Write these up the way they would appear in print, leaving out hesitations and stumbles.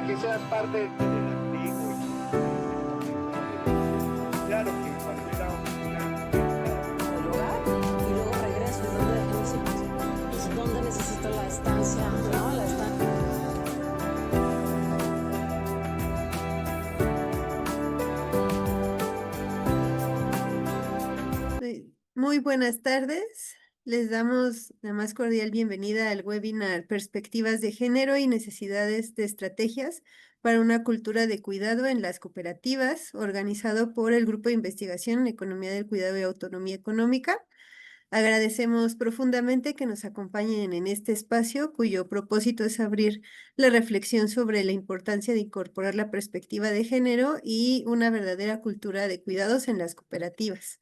que seas parte del antiguo. Claro que cuando era del hogar y luego regreso y donde necesito la estancia, ¿no? La estancia. Muy buenas tardes. Les damos la más cordial bienvenida al webinar Perspectivas de Género y Necesidades de Estrategias para una Cultura de Cuidado en las Cooperativas, organizado por el Grupo de Investigación en Economía del Cuidado y Autonomía Económica. Agradecemos profundamente que nos acompañen en este espacio, cuyo propósito es abrir la reflexión sobre la importancia de incorporar la perspectiva de género y una verdadera cultura de cuidados en las cooperativas.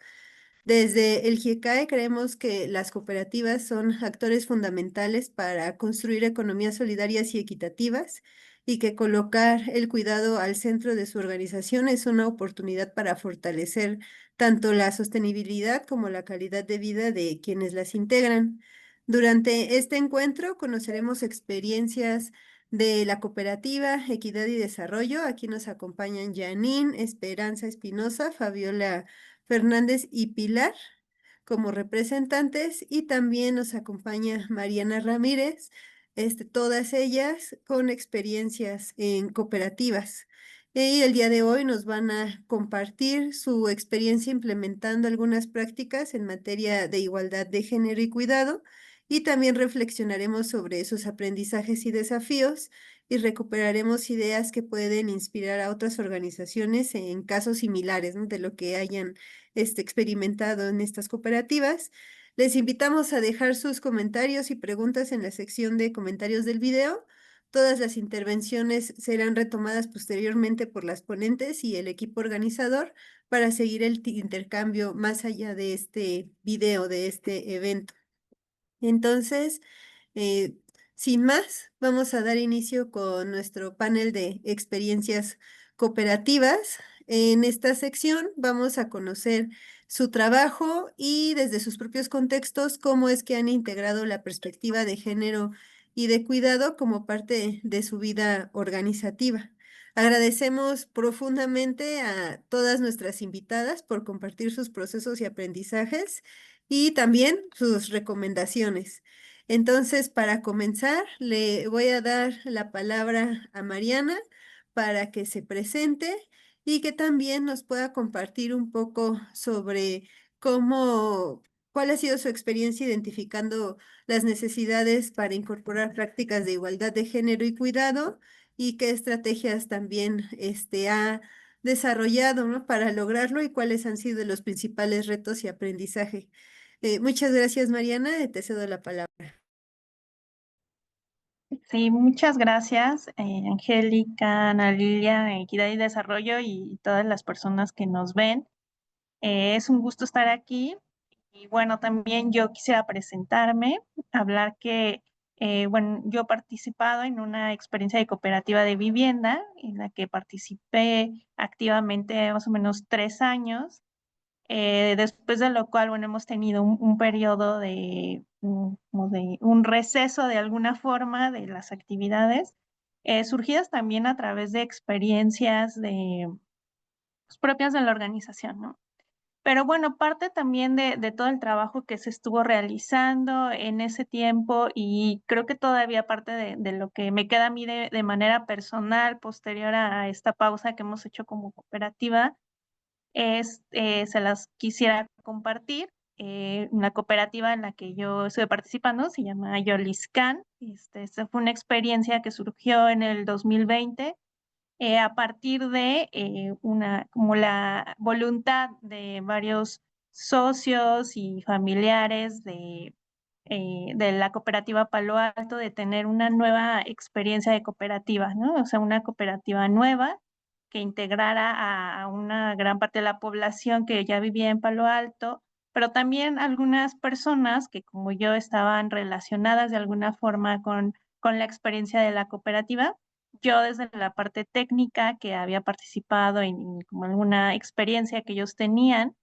Desde el GIECAE creemos que las cooperativas son actores fundamentales para construir economías solidarias y equitativas y que colocar el cuidado al centro de su organización es una oportunidad para fortalecer tanto la sostenibilidad como la calidad de vida de quienes las integran. Durante este encuentro conoceremos experiencias de la cooperativa Equidad y Desarrollo. Aquí nos acompañan Janine, Esperanza Espinosa, Fabiola Fernández y Pilar como representantes, y también nos acompaña Mariana Ramírez, todas ellas con experiencias en cooperativas. Y el día de hoy nos van a compartir su experiencia implementando algunas prácticas en materia de igualdad de género y cuidado, y también reflexionaremos sobre sus aprendizajes y desafíos y recuperaremos ideas que pueden inspirar a otras organizaciones en casos similares, ¿no?, de lo que hayan experimentado en estas cooperativas. Les invitamos a dejar sus comentarios y preguntas en la sección de comentarios del video. Todas las intervenciones serán retomadas posteriormente por las ponentes y el equipo organizador para seguir el intercambio más allá de este video, de este evento. Entonces, eh, sin más, vamos a dar inicio con nuestro panel de experiencias cooperativas. En esta sección vamos a conocer su trabajo y desde sus propios contextos cómo es que han integrado la perspectiva de género y de cuidado como parte de su vida organizativa. Agradecemos profundamente a todas nuestras invitadas por compartir sus procesos y aprendizajes y también sus recomendaciones. Entonces, para comenzar, le voy a dar la palabra a Mariana para que se presente y que también nos pueda compartir un poco sobre cuál ha sido su experiencia identificando las necesidades para incorporar prácticas de igualdad de género y cuidado y qué estrategias también ha desarrollado, ¿no?, para lograrlo y cuáles han sido los principales retos y aprendizaje. Muchas gracias, Mariana. Te cedo la palabra. Sí, muchas gracias, Angélica, Ana Lilia, Equidad y Desarrollo y todas las personas que nos ven. Es un gusto estar aquí y bueno, también yo quisiera presentarme, hablar que, bueno, yo he participado en una experiencia de cooperativa de vivienda en la que participé activamente más o menos 3 años. Después de lo cual, bueno, hemos tenido un periodo como de un receso de alguna forma de las actividades, surgidas también a través de experiencias pues, propias de la organización, ¿no? Pero bueno, parte también de todo el trabajo que se estuvo realizando en ese tiempo y creo que todavía parte de lo que me queda a mí de manera personal posterior a esta pausa que hemos hecho como cooperativa, se las quisiera compartir. Una cooperativa en la que yo estuve participando se llama Yoliscan. Esta fue una experiencia que surgió en el 2020 a partir de como la voluntad de varios socios y familiares de la cooperativa Palo Alto de tener una nueva experiencia de cooperativa, ¿no? O sea, una cooperativa nueva que integrara a una gran parte de la población que ya vivía en Palo Alto, pero también algunas personas que como yo estaban relacionadas de alguna forma con la experiencia de la cooperativa. Yo desde la parte técnica que había participado en como alguna experiencia que ellos tenían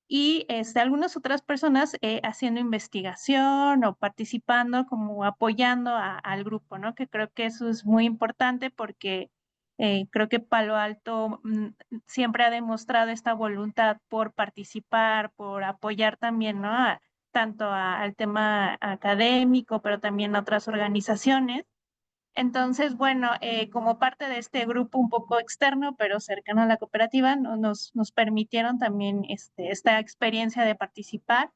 y algunas otras personas haciendo investigación o participando como apoyando al grupo, ¿no? Que creo que eso es muy importante porque Creo que Palo Alto siempre ha demostrado esta voluntad por participar, por apoyar también, ¿no? Tanto al tema académico, pero también a otras organizaciones. Entonces, bueno, como parte de este grupo un poco externo, pero cercano a la cooperativa, nos permitieron también esta experiencia de participar.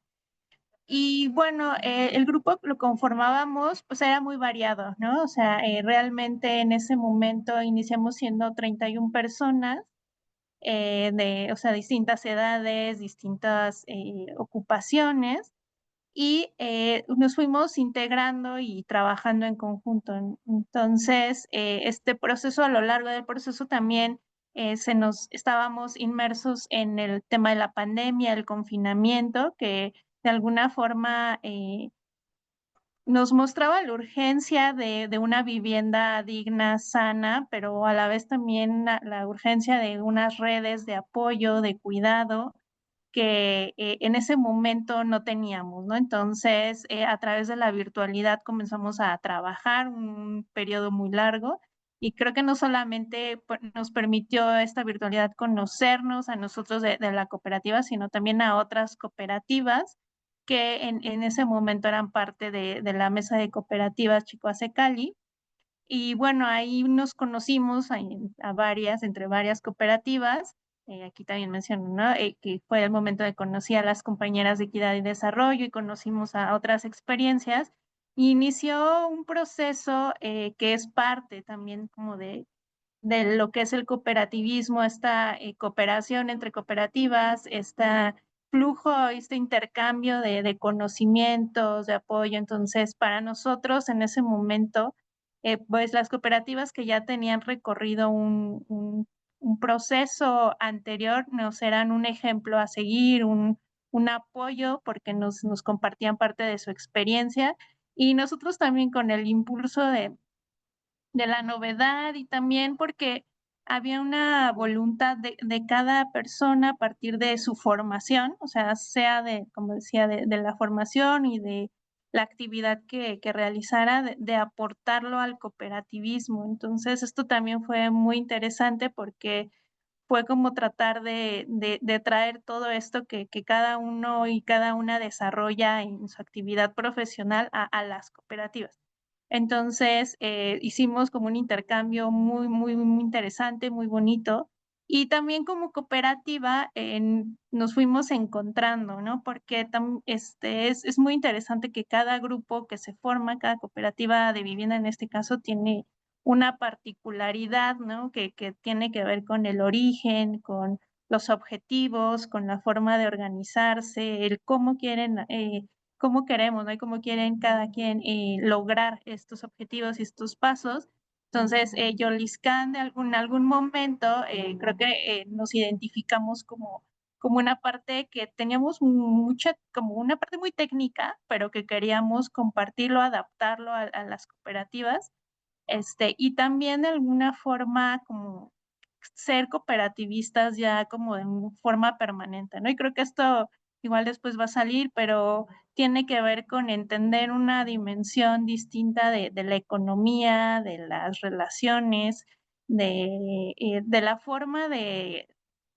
Y bueno, el grupo lo conformábamos, pues era muy variado, ¿no? O sea, realmente en ese momento iniciamos siendo 31 personas, o sea, distintas edades, distintas ocupaciones, y nos fuimos integrando y trabajando en conjunto. Entonces, este proceso, a lo largo del proceso también estábamos inmersos en el tema de la pandemia, el confinamiento, que de alguna forma nos mostraba la urgencia de una vivienda digna, sana, pero a la vez también la urgencia de unas redes de apoyo, de cuidado, que en ese momento no teníamos, ¿no? Entonces, a través de la virtualidad comenzamos a trabajar un periodo muy largo y creo que no solamente nos permitió esta virtualidad conocernos a nosotros de la cooperativa, sino también a otras cooperativas que en ese momento eran parte de la mesa de cooperativas Chicoace Cali. Y bueno, ahí nos conocimos entre varias cooperativas. Aquí también menciono, ¿no? Que fue el momento de conocer a las compañeras de equidad y desarrollo y conocimos a otras experiencias. Y inició un proceso que es parte también como de lo que es el cooperativismo, esta cooperación entre cooperativas, este flujo, este intercambio de conocimientos, de apoyo. Entonces, para nosotros en ese momento, pues las cooperativas que ya tenían recorrido un proceso anterior nos eran un ejemplo a seguir, un apoyo porque nos compartían parte de su experiencia y nosotros también con el impulso de la novedad y también porque había una voluntad de cada persona a partir de su formación, o sea de, como decía, de la formación y de la actividad que realizara, de aportarlo al cooperativismo. Entonces, esto también fue muy interesante porque fue como tratar de traer todo esto que cada uno y cada una desarrolla en su actividad profesional a las cooperativas. Entonces, hicimos como un intercambio muy interesante, muy bonito. Y también como cooperativa nos fuimos encontrando, ¿no? Porque es muy interesante que cada grupo que se forma, cada cooperativa de vivienda en este caso, tiene una particularidad, ¿no? Que tiene que ver con el origen, con los objetivos, con la forma de organizarse, el cómo queremos, ¿no? Y cómo quieren cada quien lograr estos objetivos y estos pasos. Entonces, Yoliscan en algún momento creo que nos identificamos como una parte que teníamos como una parte muy técnica, pero que queríamos compartirlo, adaptarlo a las cooperativas, y también de alguna forma como ser cooperativistas ya como de forma permanente, ¿no? Y creo que esto igual después va a salir, pero tiene que ver con entender una dimensión distinta de la economía, de las relaciones, de la forma de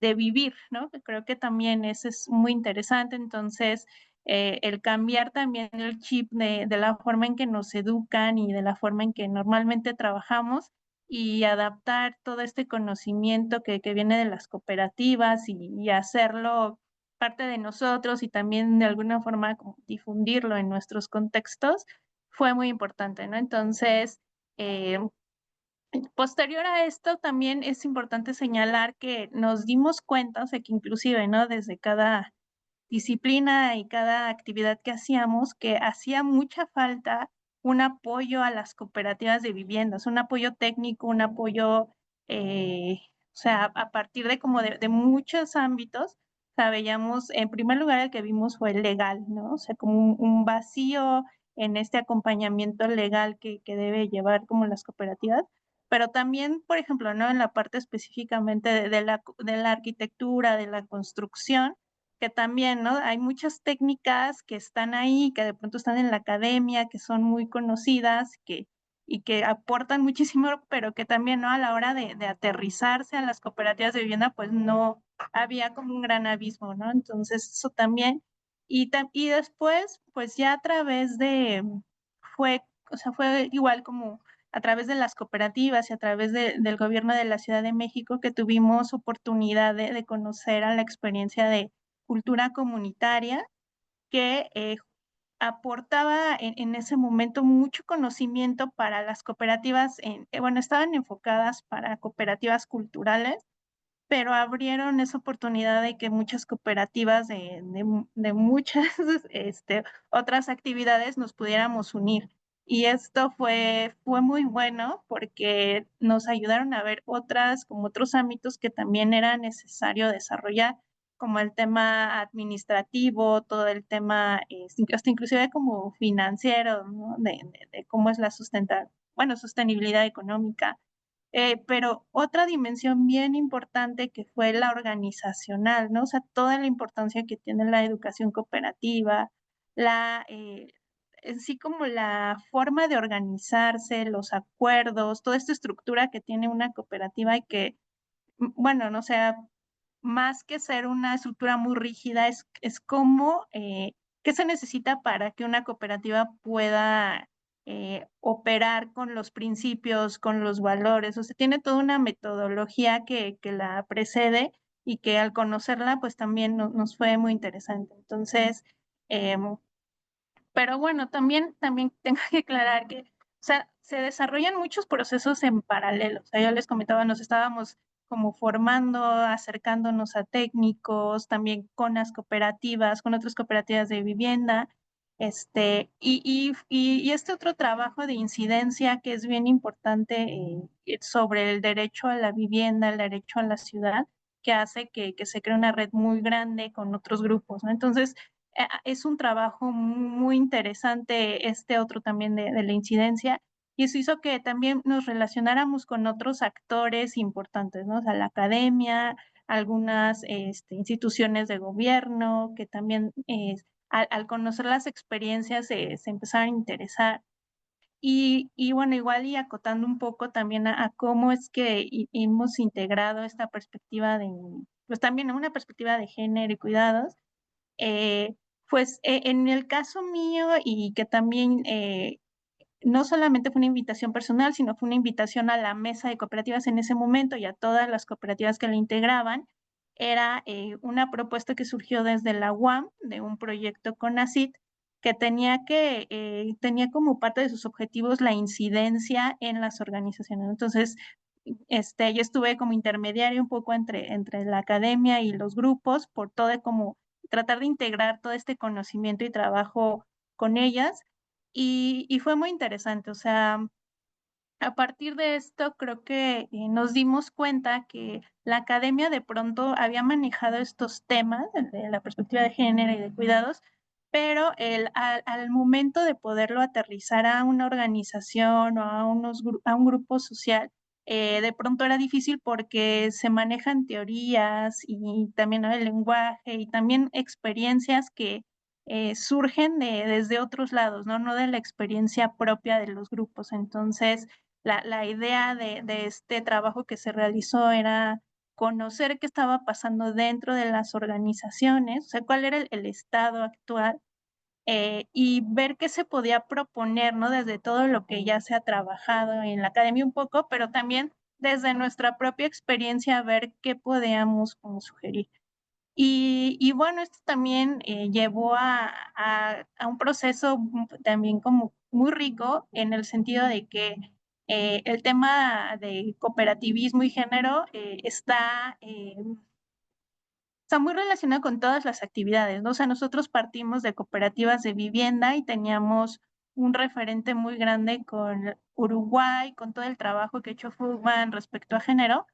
vivir, ¿no? Que creo que también eso es muy interesante. Entonces, el cambiar también el chip de la forma en que nos educan y de la forma en que normalmente trabajamos y adaptar todo este conocimiento que viene de las cooperativas y hacerlo parte de nosotros y también de alguna forma como difundirlo en nuestros contextos fue muy importante, ¿no? Entonces, eh, posterior a esto también es importante señalar que nos dimos cuenta, o sea, que inclusive, ¿no? Desde cada disciplina y cada actividad que hacíamos, que hacía mucha falta un apoyo a las cooperativas de viviendas, un apoyo técnico, un apoyo, o sea, a partir de como de muchos ámbitos, o sea, veíamos, en primer lugar, el que vimos fue el legal, ¿no? O sea, como un vacío en este acompañamiento legal que debe llevar como las cooperativas, pero también, por ejemplo, ¿no? En la parte específicamente de la arquitectura, de la construcción, que también, ¿no? Hay muchas técnicas que están ahí, que de pronto están en la academia, que son muy conocidas, y que aportan muchísimo, pero que también, ¿no? A la hora de aterrizarse a las cooperativas de vivienda, pues no había como un gran abismo, ¿no? Entonces, eso también. Y después, pues ya a través de, fue igual como a través de las cooperativas y a través del gobierno de la Ciudad de México que tuvimos oportunidad de conocer a la experiencia de cultura comunitaria que aportaba en ese momento mucho conocimiento para las cooperativas, bueno, estaban enfocadas para cooperativas culturales, pero abrieron esa oportunidad de que muchas cooperativas de muchas otras actividades nos pudiéramos unir. Y esto fue muy bueno porque nos ayudaron a ver como otros ámbitos que también era necesario desarrollar, como el tema administrativo, todo el tema, hasta inclusive como financiero, ¿no? De cómo es la sostenibilidad económica. Pero otra dimensión bien importante que fue la organizacional, ¿no? O sea, toda la importancia que tiene la educación cooperativa, en sí como la forma de organizarse, los acuerdos, toda esta estructura que tiene una cooperativa y que, bueno, no sea, más que ser una estructura muy rígida, es como, ¿qué se necesita para que una cooperativa pueda operar con los principios, con los valores? O sea, tiene toda una metodología que la precede y que al conocerla, pues también nos fue muy interesante. Entonces, pero bueno, también tengo que aclarar que, o sea, se desarrollan muchos procesos en paralelo. O sea, yo les comentaba, nos estábamos como formando, acercándonos a técnicos, también con las cooperativas, con otras cooperativas de vivienda, y este otro trabajo de incidencia que es bien importante sobre el derecho a la vivienda, el derecho a la ciudad, que hace que se cree una red muy grande con otros grupos, ¿no? Entonces, es un trabajo muy interesante otro también de la incidencia, y eso hizo que también nos relacionáramos con otros actores importantes, ¿no? O sea, la academia, algunas instituciones de gobierno, que también al conocer las experiencias se empezaron a interesar. Y bueno, igual y acotando un poco también a cómo es que hemos integrado esta perspectiva pues también una perspectiva de género y cuidados. Eh, pues en el caso mío y que también no solamente fue una invitación personal, sino fue una invitación a la mesa de cooperativas en ese momento y a todas las cooperativas que la integraban, era una propuesta que surgió desde la UAM de un proyecto con ACID que tenía como parte de sus objetivos la incidencia en las organizaciones. Entonces, yo estuve como intermediario un poco entre la academia y los grupos por todo como tratar de integrar todo este conocimiento y trabajo con ellas y fue muy interesante. O sea, a partir de esto creo que nos dimos cuenta que la academia de pronto había manejado estos temas desde la perspectiva de género y de cuidados, pero al momento de poderlo aterrizar a una organización o a un grupo social, de pronto era difícil porque se manejan teorías y también, ¿no?, el lenguaje y también experiencias que surgen desde otros lados, ¿no? No de la experiencia propia de los grupos. Entonces, la idea de este trabajo que se realizó era conocer qué estaba pasando dentro de las organizaciones, o sea, cuál era el estado actual, y ver qué se podía proponer, ¿no? Desde todo lo que ya se ha trabajado en la academia un poco, pero también desde nuestra propia experiencia, ver qué podíamos como sugerir. Y bueno, esto también llevó a un proceso también como muy rico en el sentido de que el tema de cooperativismo y género está muy relacionado con todas las actividades, ¿no? O sea, nosotros partimos de cooperativas de vivienda y teníamos un referente muy grande con Uruguay, con todo el trabajo que ha hecho Fugman respecto a género,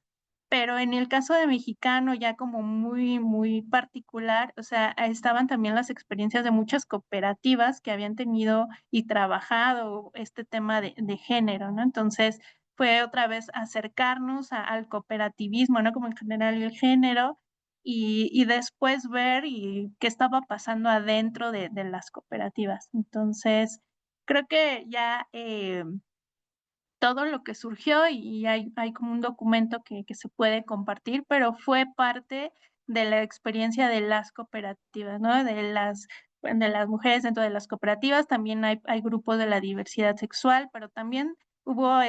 pero en el caso de mexicano, ya como muy, muy particular, o sea, estaban también las experiencias de muchas cooperativas que habían tenido y trabajado este tema de género, ¿no? Entonces, fue otra vez acercarnos al cooperativismo, ¿no? Como en general el género, y después ver qué estaba pasando adentro de las cooperativas. Entonces, creo que ya todo lo que surgió y hay como un documento que se puede compartir, pero fue parte de la experiencia de las cooperativas, ¿no? De las mujeres dentro de las cooperativas, también hay grupos de la diversidad sexual, pero también hubo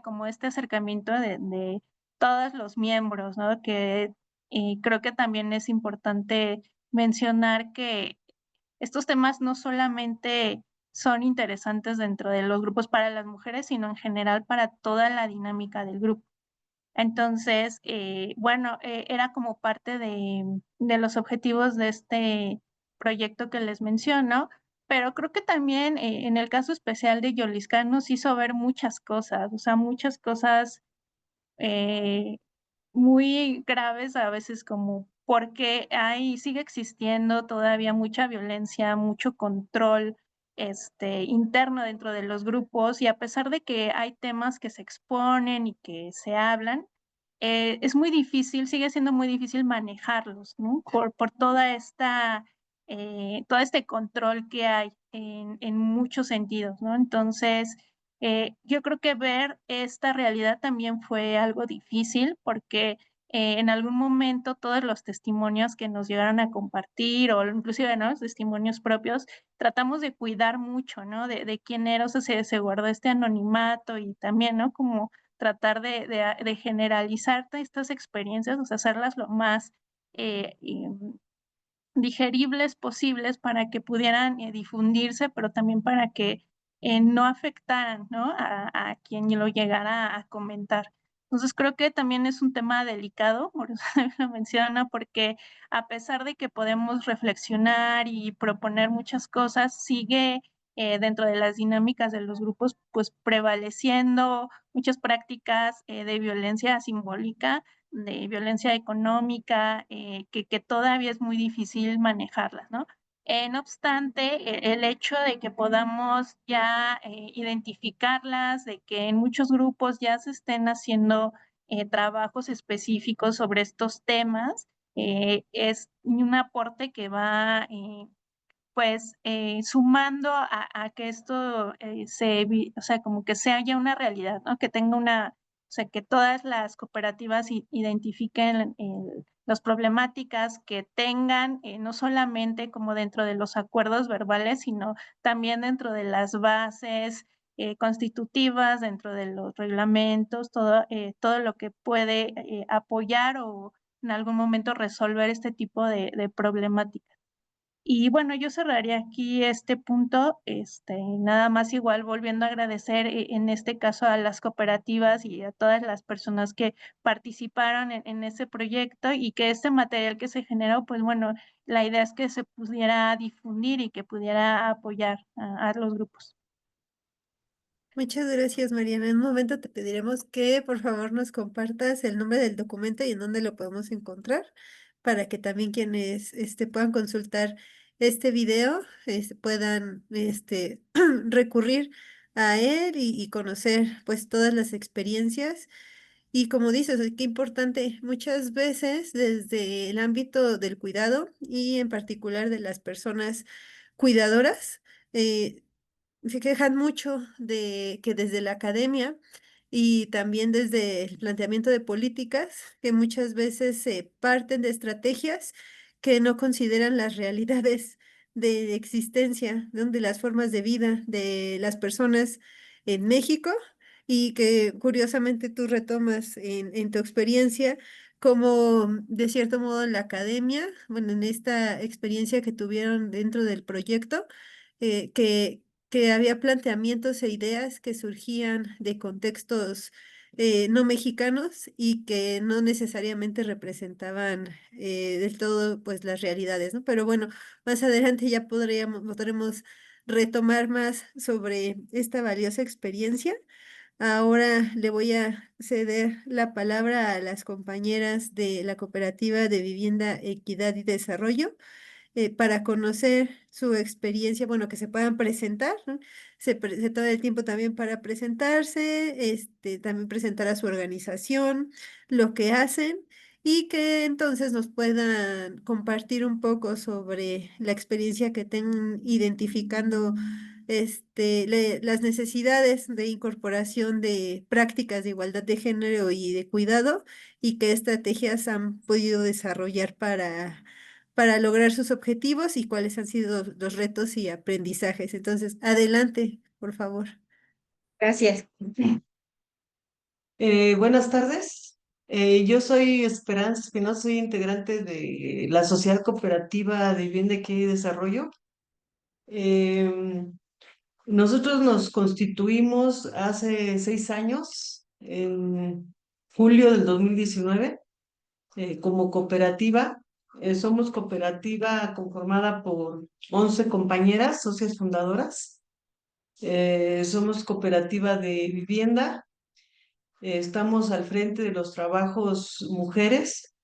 como este acercamiento de todos los miembros, ¿no? Que creo que también es importante mencionar que estos temas no solamente son interesantes dentro de los grupos para las mujeres, sino en general para toda la dinámica del grupo. Entonces, bueno, era como parte de los objetivos de este proyecto que les menciono, pero creo que también en el caso especial de Yoliscan nos hizo ver muchas cosas, o sea, muchas cosas eh, muy graves a veces como porque sigue existiendo todavía mucha violencia, mucho control interno dentro de los grupos y a pesar de que hay temas que se exponen y que se hablan, es muy difícil, sigue siendo muy difícil manejarlos, ¿no? Por todo este control que hay en muchos sentidos, ¿no? Entonces, yo creo que ver esta realidad también fue algo difícil porque en algún momento todos los testimonios que nos llegaron a compartir o inclusive, ¿no? Los testimonios propios, tratamos de cuidar mucho, ¿no? De quién era, o sea, se guardó este anonimato y también, ¿no? Como tratar de generalizar estas experiencias, o sea, hacerlas lo más digeribles posibles para que pudieran difundirse, pero también para que no afectaran, ¿no? A quien lo llegara a comentar. Entonces creo que también es un tema delicado, por eso lo menciono, porque a pesar de que podemos reflexionar y proponer muchas cosas, sigue dentro de las dinámicas de los grupos, pues prevaleciendo muchas prácticas de violencia simbólica, de violencia económica, que todavía es muy difícil manejarlas, ¿no? No obstante, el hecho de que podamos ya identificarlas, de que en muchos grupos ya se estén haciendo trabajos específicos sobre estos temas, es un aporte que va pues sumando a que esto o sea, como que sea ya una realidad, ¿no? Que tenga o sea, que todas las cooperativas identifiquen las problemáticas que tengan, no solamente como dentro de los acuerdos verbales, sino también dentro de las bases constitutivas, dentro de los reglamentos, todo lo que puede apoyar o en algún momento resolver este tipo de problemáticas. Y bueno, yo cerraría aquí este punto, nada más igual volviendo a agradecer en este caso a las cooperativas y a todas las personas que participaron en ese proyecto y que este material que se generó, pues bueno, la idea es que se pudiera difundir y que pudiera apoyar a los grupos. Muchas gracias, Mariana. En un momento te pediremos que por favor nos compartas el nombre del documento y en dónde lo podemos encontrar para que también quienes puedan consultar este video puedan recurrir a él y conocer pues todas las experiencias. Y como dices, qué importante, muchas veces desde el ámbito del cuidado y en particular de las personas cuidadoras, eh, se quejan mucho de que desde la academia y también desde el planteamiento de políticas, que muchas veces se parten de estrategias que no consideran las realidades de existencia, de las formas de vida de las personas en México y que curiosamente tú retomas en tu experiencia como de cierto modo en la academia, bueno, en esta experiencia que tuvieron dentro del proyecto, eh, que que había planteamientos e ideas que surgían de contextos no mexicanos y que no necesariamente representaban del todo pues las realidades, ¿no? Pero bueno, más adelante ya podremos retomar más sobre esta valiosa experiencia. Ahora le voy a ceder la palabra a las compañeras de la Cooperativa de Vivienda, Equidad y Desarrollo para conocer su experiencia, bueno, que se puedan presentar, ¿no? Se toma el tiempo también para presentarse, también presentar a su organización, lo que hacen y que entonces nos puedan compartir un poco sobre la experiencia que tengan identificando las necesidades de incorporación de prácticas de igualdad de género y de cuidado y qué estrategias han podido desarrollar para lograr sus objetivos y cuáles han sido los retos y aprendizajes. Entonces, adelante, por favor. Gracias. Buenas tardes. Yo soy Esperanza Espinosa, soy integrante de la Sociedad Cooperativa de Vivienda y Desarrollo. Nosotros nos constituimos hace 6 años, en julio del 2019, como cooperativa. Somos cooperativa conformada por 11 compañeras, socias fundadoras. Somos cooperativa de vivienda. Estamos al frente de los trabajos mujeres,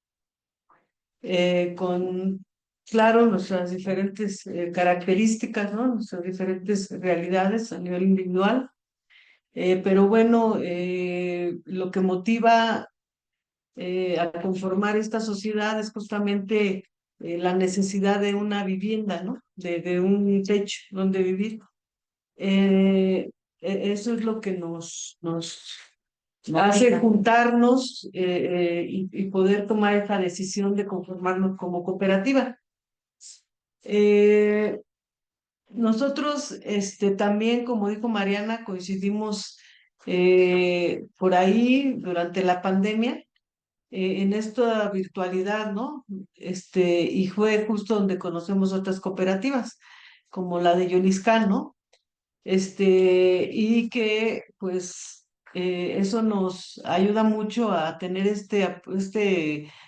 con, claro, nuestras diferentes características, ¿no? Nuestras diferentes realidades a nivel individual. Pero bueno, lo que motiva a conformar esta sociedad es justamente la necesidad de una vivienda, ¿no? De un techo donde vivir. Eso es lo que nos hace juntarnos y poder tomar esa decisión de conformarnos como cooperativa. Nosotros también, como dijo Mariana, coincidimos por ahí durante la pandemia en esta virtualidad, ¿no? Y fue justo donde conocemos otras cooperativas, como la de Yoliscan, ¿no? Y que pues eso nos ayuda mucho a tener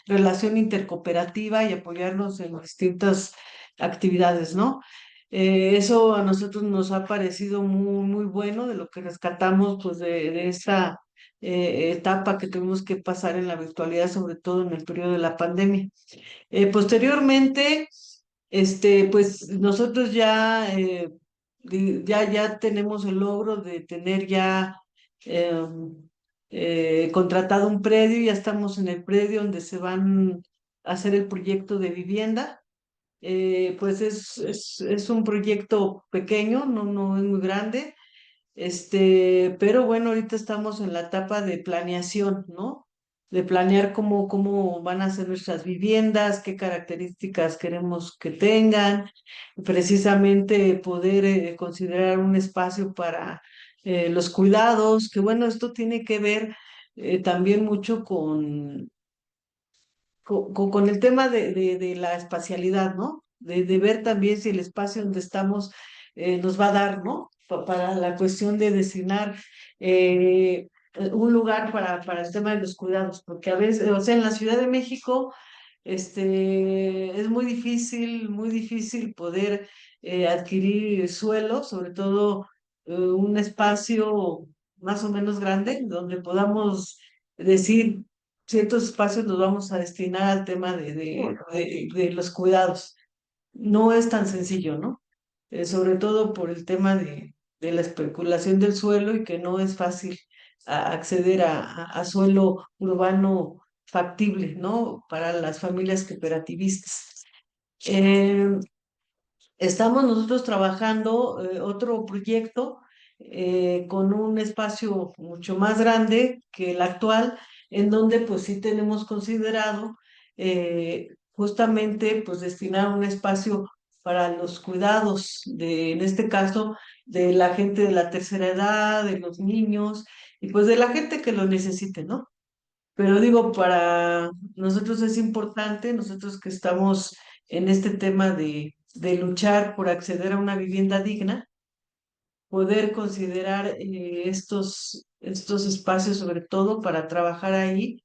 relación intercooperativa y apoyarnos en distintas actividades, ¿no? Eso a nosotros nos ha parecido muy, muy bueno, de lo que rescatamos pues de esta etapa que tuvimos que pasar en la virtualidad, sobre todo en el periodo de la pandemia. Posteriormente, pues nosotros ya tenemos el logro de tener ya contratado un predio, ya estamos en el predio donde se van a hacer el proyecto de vivienda. Pues es un proyecto pequeño, no es muy grande, pero bueno, ahorita estamos en la etapa de planeación, ¿no? De planear cómo van a ser nuestras viviendas, qué características queremos que tengan, precisamente poder considerar un espacio para los cuidados, que bueno, esto tiene que ver también mucho con el tema de la espacialidad, ¿no? De ver también si el espacio donde estamos nos va a dar, ¿no? Para la cuestión de designar un lugar para el tema de los cuidados, porque a veces, o sea, en la Ciudad de México, es muy difícil poder adquirir suelo, sobre todo un espacio más o menos grande, donde podamos decir ciertos espacios los vamos a destinar al tema de los cuidados. No es tan sencillo, ¿no? Sobre todo por el tema de la especulación del suelo y que no es fácil acceder a suelo urbano factible, ¿no? Para las familias cooperativistas. Eh, Estamos nosotros trabajando otro proyecto con un espacio mucho más grande que el actual, en donde pues sí tenemos considerado justamente pues destinar un espacio para los cuidados en este caso, de la gente de la tercera edad, de los niños y pues de la gente que lo necesite, ¿no? Pero digo, para nosotros es importante, nosotros que estamos en este tema de luchar por acceder a una vivienda digna, poder considerar estos espacios, sobre todo para trabajar ahí,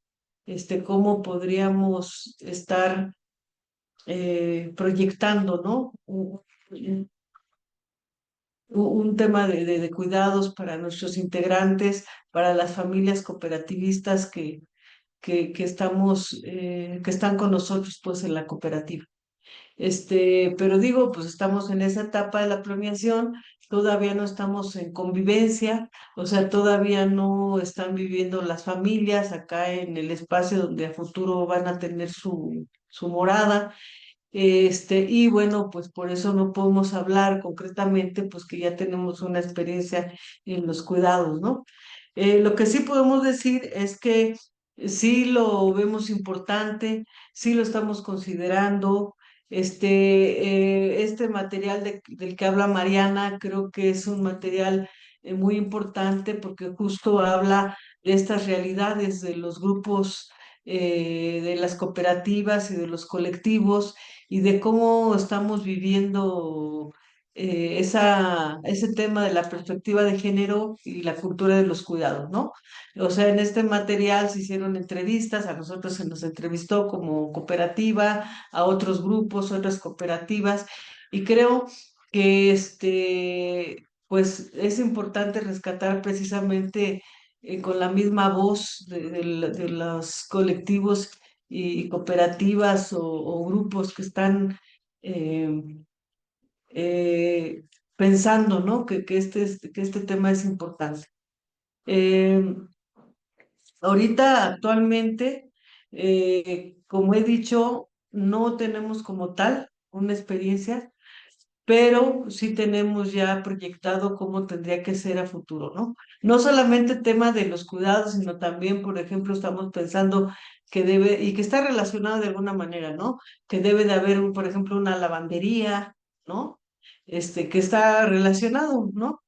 cómo podríamos estar proyectando, ¿no? Un tema de cuidados para nuestros integrantes, para las familias cooperativistas que están con nosotros pues en la cooperativa. Pero digo, pues estamos en esa etapa de la planeación, todavía no estamos en convivencia, o sea, todavía no están viviendo las familias acá en el espacio donde a futuro van a tener su morada. Y bueno, pues por eso no podemos hablar concretamente, pues que ya tenemos una experiencia en los cuidados, ¿no? Lo que sí podemos decir es que sí lo vemos importante, sí lo estamos considerando. Este material del que habla Mariana, creo que es un material muy importante porque justo habla de estas realidades de los grupos, de las cooperativas y de los colectivos y de cómo estamos viviendo ese tema de la perspectiva de género y la cultura de los cuidados, ¿no? O sea, en este material se hicieron entrevistas, a nosotros se nos entrevistó como cooperativa, a otros grupos, otras cooperativas, y creo que pues es importante rescatar precisamente con la misma voz de los colectivos y cooperativas o grupos que están eh, eh, pensando, ¿no? Que este tema es importante. Eh, Ahorita, actualmente, como he dicho, no tenemos como tal una experiencia, pero sí tenemos ya proyectado cómo tendría que ser a futuro, ¿no? No solamente tema de los cuidados, sino también, por ejemplo, estamos pensando que debe, y que está relacionado de alguna manera, ¿no? Que debe de haber, por ejemplo, una lavandería, ¿no? Que está relacionado, ¿no?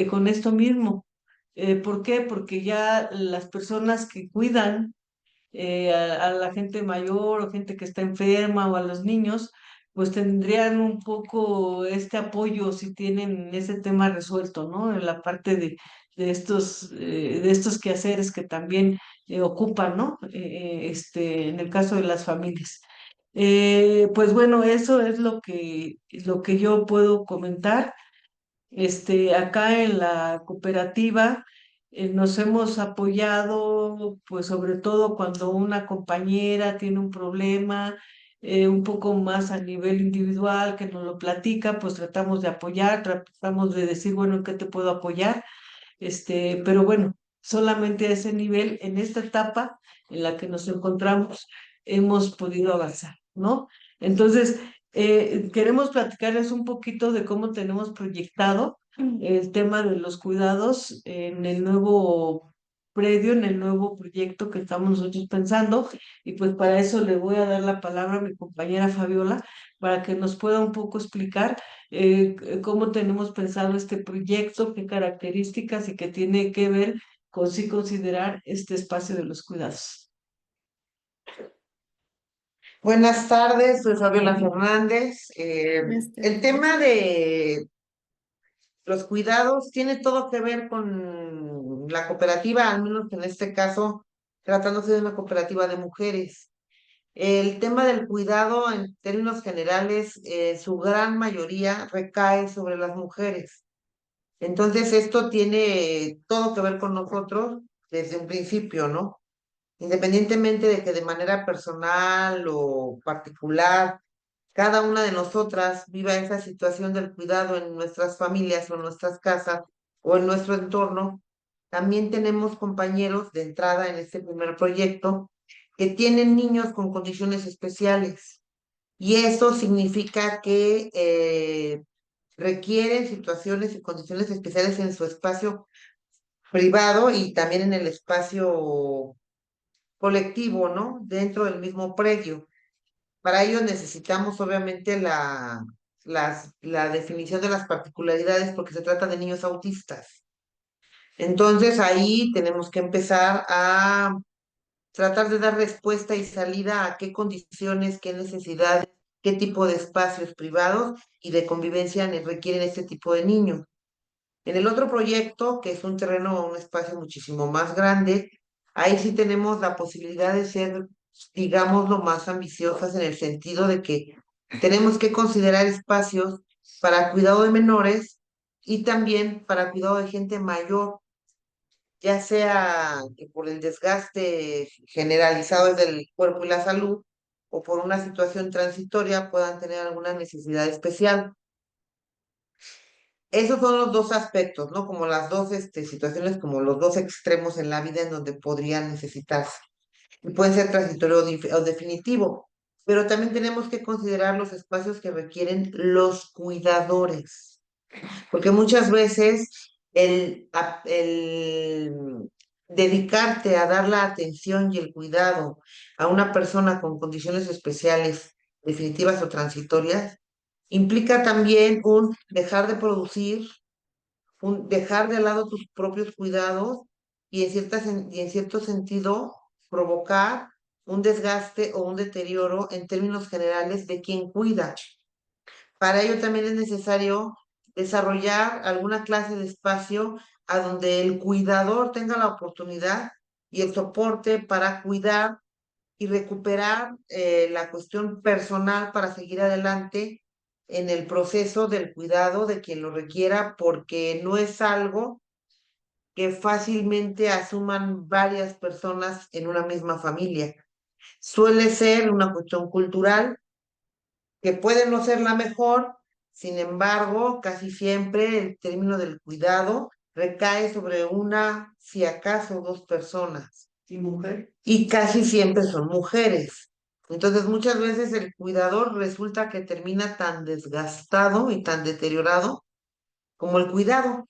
Con esto mismo. ¿Por qué? Porque ya las personas que cuidan a la gente mayor o gente que está enferma o a los niños, pues tendrían un poco este apoyo si tienen ese tema resuelto, ¿no? En la parte de estos quehaceres que también ocupan, ¿no? En el caso de las familias. Pues bueno, eso es lo que yo puedo comentar. Acá en la cooperativa nos hemos apoyado, pues sobre todo cuando una compañera tiene un problema, un poco más a nivel individual, que nos lo platica, pues tratamos de apoyar, tratamos de decir, bueno, ¿en qué te puedo apoyar? Pero bueno, solamente a ese nivel, en esta etapa en la que nos encontramos, hemos podido avanzar, ¿no? Entonces, queremos platicarles un poquito de cómo tenemos proyectado el tema de los cuidados en el nuevo predio, en el nuevo proyecto que estamos nosotros pensando. Y pues para eso le voy a dar la palabra a mi compañera Fabiola para que nos pueda un poco explicar cómo tenemos pensado este proyecto, qué características y qué tiene que ver con sí considerar este espacio de los cuidados. Buenas tardes, soy Fabiola Fernández. Buenas El tardes. tema de los cuidados tiene todo que ver con la cooperativa, al menos en este caso, tratándose de una cooperativa de mujeres. El tema del cuidado, en términos generales, su gran mayoría recae sobre las mujeres. Entonces, esto tiene todo que ver con nosotros desde un principio, ¿no? Independientemente de que de manera personal o particular cada una de nosotras viva esa situación del cuidado en nuestras familias o en nuestras casas o en nuestro entorno, también tenemos compañeros de entrada en este primer proyecto que tienen niños con condiciones especiales. Y eso significa que requieren situaciones y condiciones especiales en su espacio privado y también en el espacio colectivo, ¿no? Dentro del mismo predio. Para ello necesitamos obviamente la definición de las particularidades porque se trata de niños autistas. Entonces ahí tenemos que empezar a tratar de dar respuesta y salida a qué condiciones, qué necesidades, qué tipo de espacios privados y de convivencia requieren este tipo de niños. En el otro proyecto, que es un terreno, un espacio muchísimo más grande, ahí sí tenemos la posibilidad de ser, digamos, lo más ambiciosas en el sentido de que tenemos que considerar espacios para cuidado de menores y también para cuidado de gente mayor, ya sea que por el desgaste generalizado del cuerpo y la salud o por una situación transitoria puedan tener alguna necesidad especial. Esos son los dos aspectos, ¿no? Como las dos situaciones, como los dos extremos en la vida en donde podrían necesitarse. Y pueden ser transitorio o definitivo. pero también tenemos que considerar los espacios que requieren los cuidadores, porque muchas veces el dedicarte a dar la atención y el cuidado a una persona con condiciones especiales, definitivas o transitorias, implica también un dejar de producir, un dejar de lado tus propios cuidados y en cierto sentido provocar un desgaste o un deterioro en términos generales de quien cuida. Para ello también es necesario desarrollar alguna clase de espacio a donde el cuidador tenga la oportunidad y el soporte para cuidar y recuperar la cuestión personal para seguir adelante en el proceso del cuidado de quien lo requiera, porque no es algo que fácilmente asuman varias personas en una misma familia. Suele ser una cuestión cultural que puede no ser la mejor, sin embargo, casi siempre el término del cuidado recae sobre una, si acaso, dos personas. ¿Y mujer? Y casi siempre son mujeres. Entonces, muchas veces el cuidador resulta que termina tan desgastado y tan deteriorado como el cuidado,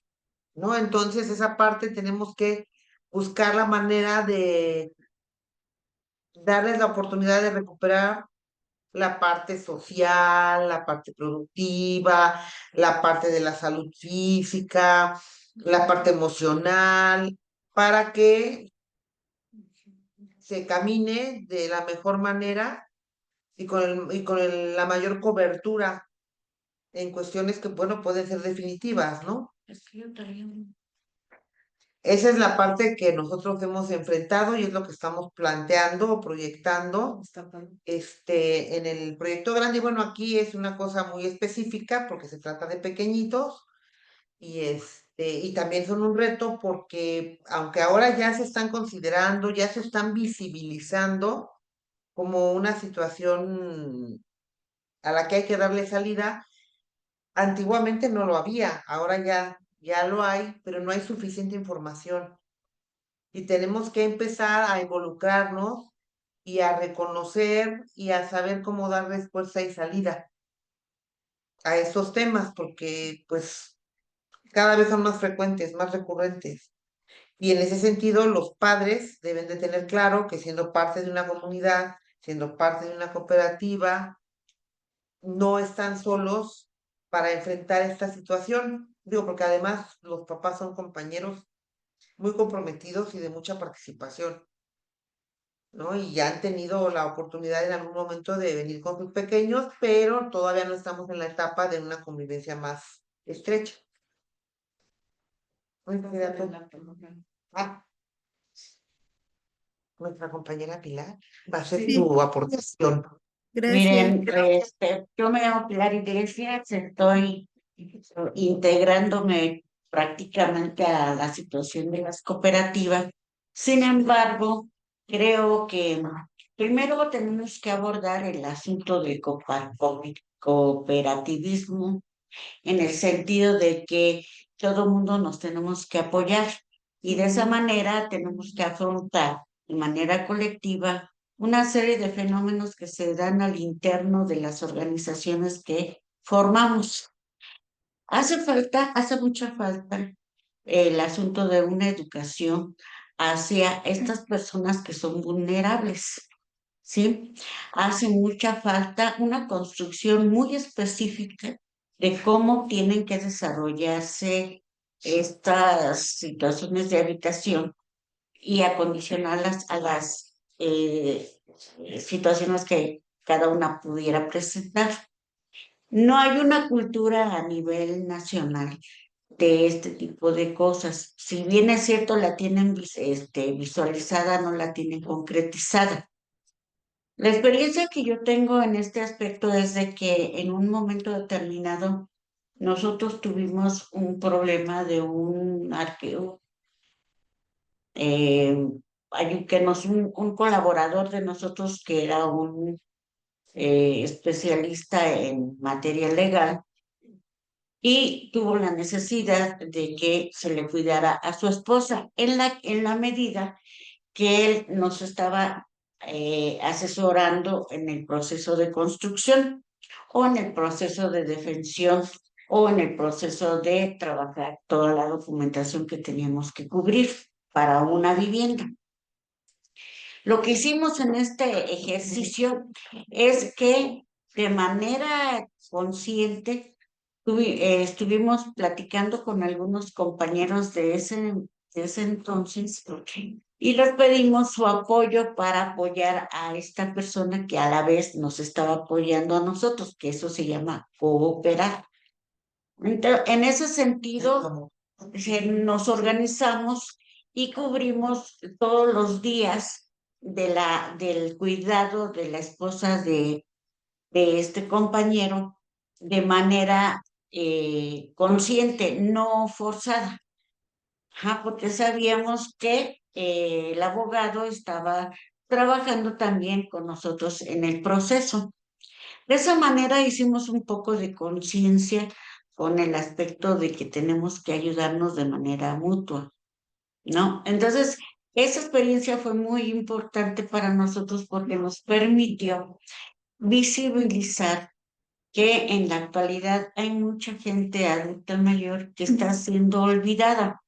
¿no? Entonces, esa parte tenemos que buscar la manera de darles la oportunidad de recuperar la parte social, la parte productiva, la parte de la salud física, la parte emocional, para que se camine de la mejor manera y la mayor cobertura en cuestiones que, bueno, pueden ser definitivas, ¿no? Esa es la parte que nosotros hemos enfrentado y es lo que estamos planteando o proyectando Está padre. en el proyecto grande. Y bueno, aquí es una cosa muy específica porque se trata de pequeñitos y también son un reto porque aunque ahora ya se están considerando, ya se están visibilizando como una situación a la que hay que darle salida, antiguamente no lo había, ahora ya lo hay, pero no hay suficiente información. Y tenemos que empezar a involucrarnos y a reconocer y a saber cómo dar respuesta y salida a esos temas, porque pues cada vez son más frecuentes, más recurrentes. Y en ese sentido, los padres deben de tener claro que siendo parte de una comunidad, siendo parte de una cooperativa, no están solos para enfrentar esta situación. Digo, porque además los papás son compañeros muy comprometidos y de mucha participación, ¿no? Y ya han tenido la oportunidad en algún momento de venir con sus pequeños, pero todavía no estamos en la etapa de una convivencia más estrecha. Muy querida tú. Ah, nuestra compañera Pilar va a hacer Sí. su aportación. Gracias. Miren, yo me llamo Pilar Iglesias, estoy integrándome prácticamente a la situación de las cooperativas. Sin embargo, creo que primero tenemos que abordar el asunto del cooperativismo en el sentido de que todo mundo nos tenemos que apoyar y de esa manera tenemos que afrontar de manera colectiva una serie de fenómenos que se dan al interno de las organizaciones que formamos. Hace mucha falta el asunto de una educación hacia estas personas que son vulnerables, ¿sí? Hace mucha falta una construcción muy específica de cómo tienen que desarrollarse estas situaciones de habitación y acondicionarlas a las situaciones que cada una pudiera presentar. No hay una cultura a nivel nacional de este tipo de cosas. Si bien es cierto, la tienen visualizada, no la tienen concretizada. La experiencia que yo tengo en este aspecto es de que en un momento determinado nosotros tuvimos un problema de un arqueo, un colaborador de nosotros que era un especialista en materia legal y tuvo la necesidad de que se le cuidara a su esposa en la medida que él nos estaba asesorando en el proceso de construcción o en el proceso de defensión o en el proceso de trabajar toda la documentación que teníamos que cubrir para una vivienda. Lo que hicimos en este ejercicio es que de manera consciente estuvimos platicando con algunos compañeros de ese entonces y les pedimos su apoyo para apoyar a esta persona que a la vez nos estaba apoyando a nosotros, que eso se llama cooperar. Entonces, en ese sentido, nos organizamos y cubrimos todos los días del cuidado de la esposa de este compañero de manera consciente, no forzada. Porque sabíamos que el abogado estaba trabajando también con nosotros en el proceso. De esa manera hicimos un poco de conciencia con el aspecto de que tenemos que ayudarnos de manera mutua, ¿no? Entonces, esa experiencia fue muy importante para nosotros porque nos permitió visibilizar que en la actualidad hay mucha gente adulta mayor que está siendo olvidada.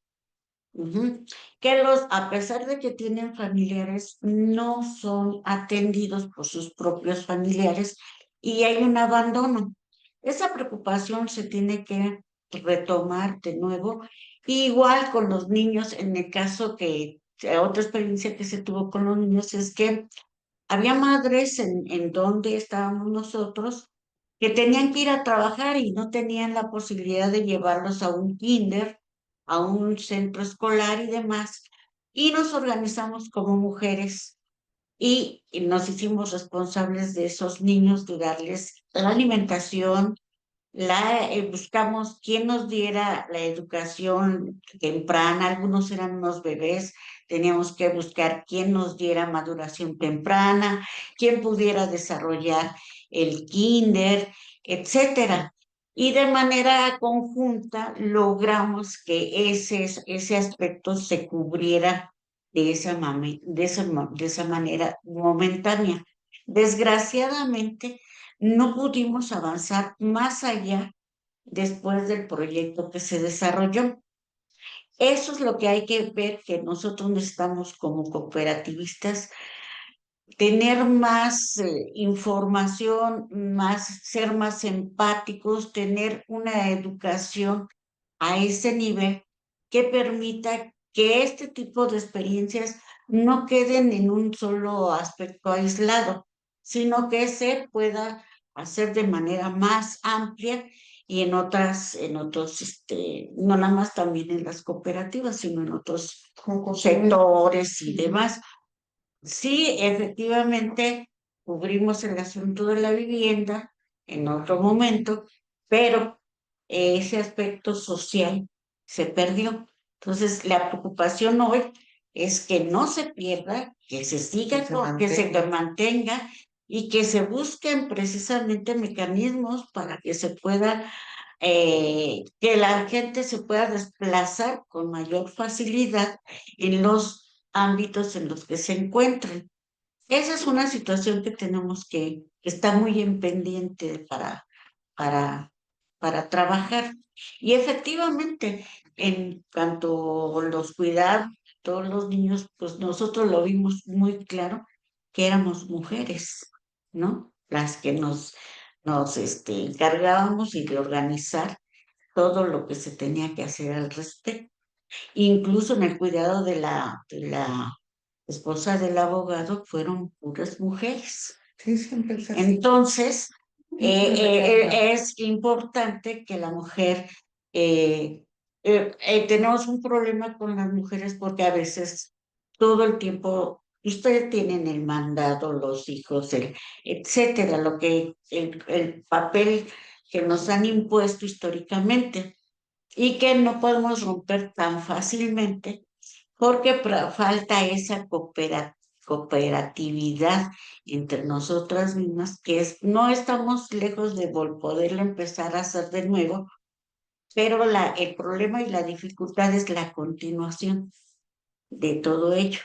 Que a pesar de que tienen familiares, no son atendidos por sus propios familiares y hay un abandono. Esa preocupación se tiene que retomar de nuevo. Igual con los niños, en el caso que otra experiencia que se tuvo con los niños es que había madres en donde estábamos nosotros que tenían que ir a trabajar y no tenían la posibilidad de llevarlos a un kinder, a un centro escolar y demás. Y nos organizamos como mujeres y nos hicimos responsables de esos niños, de darles la alimentación, buscamos quién nos diera la educación temprana, algunos eran unos bebés, teníamos que buscar quién nos diera maduración temprana, quién pudiera desarrollar el kinder, etcétera. Y de manera conjunta logramos que ese aspecto se cubriera de esa manera momentánea. Desgraciadamente, no pudimos avanzar más allá después del proyecto que se desarrolló. Eso es lo que hay que ver, que nosotros necesitamos como cooperativistas tener más información, ser más empáticos, tener una educación a ese nivel que permita que este tipo de experiencias no queden en un solo aspecto aislado, sino que se pueda hacer de manera más amplia y en otros, no nada más también en las cooperativas, sino en otros sectores y demás. Sí, efectivamente, cubrimos el asunto de la vivienda en otro momento, pero ese aspecto social se perdió. Entonces, la preocupación hoy es que no se pierda, que se siga, que se mantenga y que se busquen precisamente mecanismos para que se pueda, que la gente se pueda desplazar con mayor facilidad en los ámbitos en los que se encuentren. Esa es una situación que tenemos que estar muy en pendiente para, para trabajar. Y efectivamente, en cuanto a los cuidados, todos los niños, pues nosotros lo vimos muy claro que éramos mujeres, ¿no? Las que nos encargábamos y de organizar todo lo que se tenía que hacer al respecto. Incluso en el cuidado de la esposa del abogado fueron puras mujeres. Sí, siempre es así. Entonces, es importante que la mujer, tenemos un problema con las mujeres porque a veces todo el tiempo, ustedes tienen el mandado, los hijos, etcétera, el papel que nos han impuesto históricamente y que no podemos romper tan fácilmente porque falta esa cooperatividad entre nosotras mismas, no estamos lejos de poderlo empezar a hacer de nuevo, pero el problema y la dificultad es la continuación de todo ello.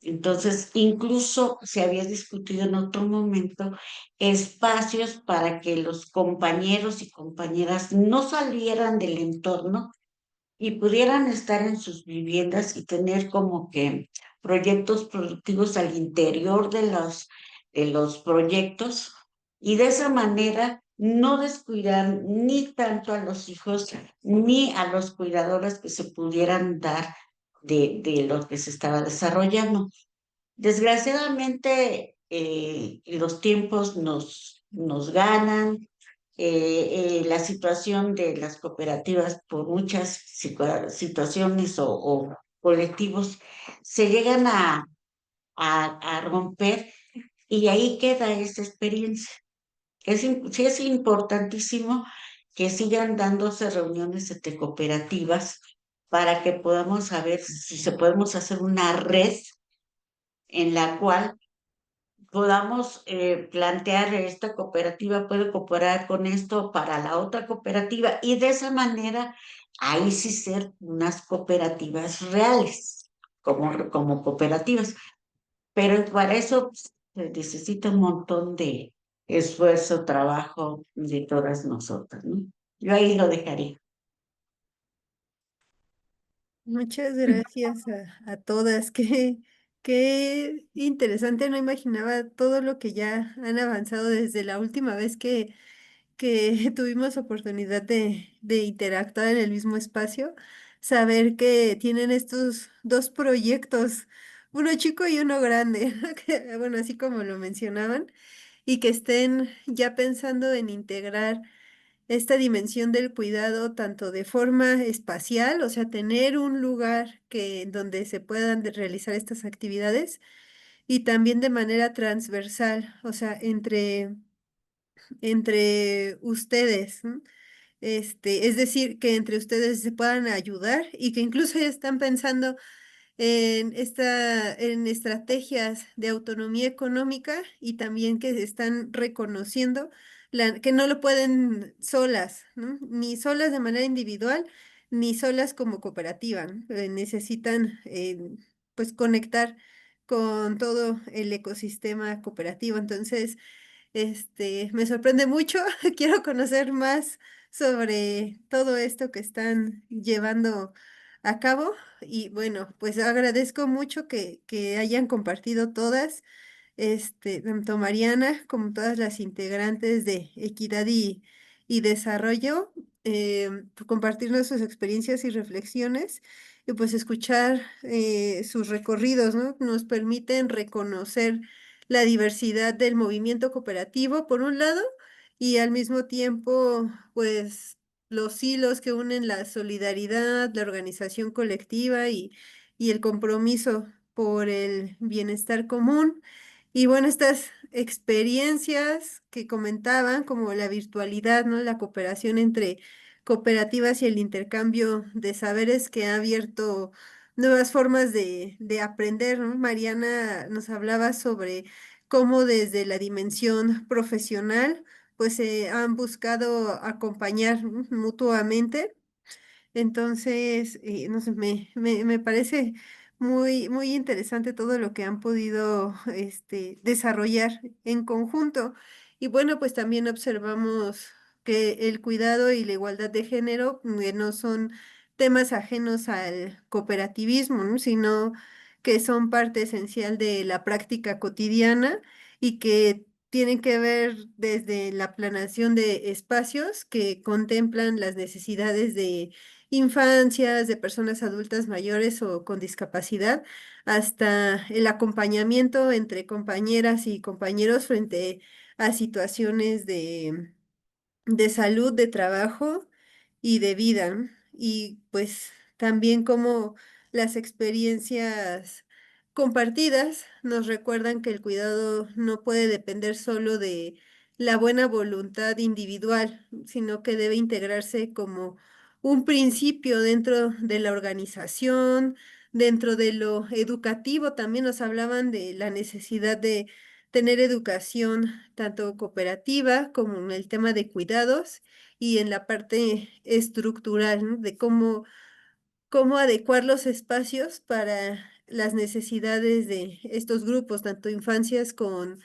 Entonces, incluso se había discutido en otro momento espacios para que los compañeros y compañeras no salieran del entorno y pudieran estar en sus viviendas y tener como que proyectos productivos al interior de los proyectos y de esa manera no descuidar ni tanto a los hijos ni a los cuidadores que se pudieran dar de lo que se estaba desarrollando. Desgraciadamente, los tiempos nos ganan, la situación de las cooperativas por muchas situaciones o colectivos se llegan a romper y ahí queda esa experiencia. Sí es importantísimo que sigan dándose reuniones entre cooperativas para que podamos saber si se podemos hacer una red en la cual podamos plantear esta cooperativa puede cooperar con esto para la otra cooperativa y de esa manera ahí sí ser unas cooperativas reales, como cooperativas. Pero para eso pues, se necesita un montón de esfuerzo, trabajo de todas nosotras, ¿no? Yo ahí lo dejaría. Muchas gracias a todas. Qué interesante, no imaginaba todo lo que ya han avanzado desde la última vez que tuvimos oportunidad de interactuar en el mismo espacio. Saber que tienen estos dos proyectos, uno chico y uno grande, bueno, así como lo mencionaban, y que estén ya pensando en integrar esta dimensión del cuidado tanto de forma espacial, o sea, tener un lugar donde se puedan realizar estas actividades, y también de manera transversal, o sea, entre ustedes, ¿no? Es decir, que entre ustedes se puedan ayudar y que incluso ya están pensando en estrategias de autonomía económica, y también que están reconociendo que no lo pueden solas, ¿no? Ni solas de manera individual, ni solas como cooperativa, ¿no? Necesitan pues conectar con todo el ecosistema cooperativo. Entonces, me sorprende mucho. Quiero conocer más sobre todo esto que están llevando a cabo. Y bueno, pues agradezco mucho que hayan compartido todas, tanto Mariana como todas las integrantes de Equidad y Desarrollo, por compartirnos sus experiencias y reflexiones, y pues escuchar sus recorridos, ¿no? Nos permiten reconocer la diversidad del movimiento cooperativo, por un lado, y al mismo tiempo, pues los hilos que unen la solidaridad, la organización colectiva y el compromiso por el bienestar común. Y bueno, estas experiencias que comentaban, como la virtualidad, ¿no? La cooperación entre cooperativas y el intercambio de saberes, que ha abierto nuevas formas de aprender, ¿no? Mariana nos hablaba sobre cómo desde la dimensión profesional, pues se han buscado acompañar, ¿no? Mutuamente. Entonces, no sé, me parece muy interesante todo lo que han podido desarrollar en conjunto. Y bueno, pues también observamos que el cuidado y la igualdad de género, no son temas ajenos al cooperativismo, ¿no? Sino que son parte esencial de la práctica cotidiana, y que tienen que ver desde la planeación de espacios que contemplan las necesidades de infancias, de personas adultas mayores o con discapacidad, hasta el acompañamiento entre compañeras y compañeros frente a situaciones de salud, de trabajo y de vida, ¿no? Y pues también como las experiencias compartidas nos recuerdan que el cuidado no puede depender solo de la buena voluntad individual, sino que debe integrarse como un principio dentro de la organización, dentro de lo educativo. También nos hablaban de la necesidad de tener educación tanto cooperativa como en el tema de cuidados, y en la parte estructural, ¿no? De cómo adecuar los espacios para las necesidades de estos grupos, tanto infancias con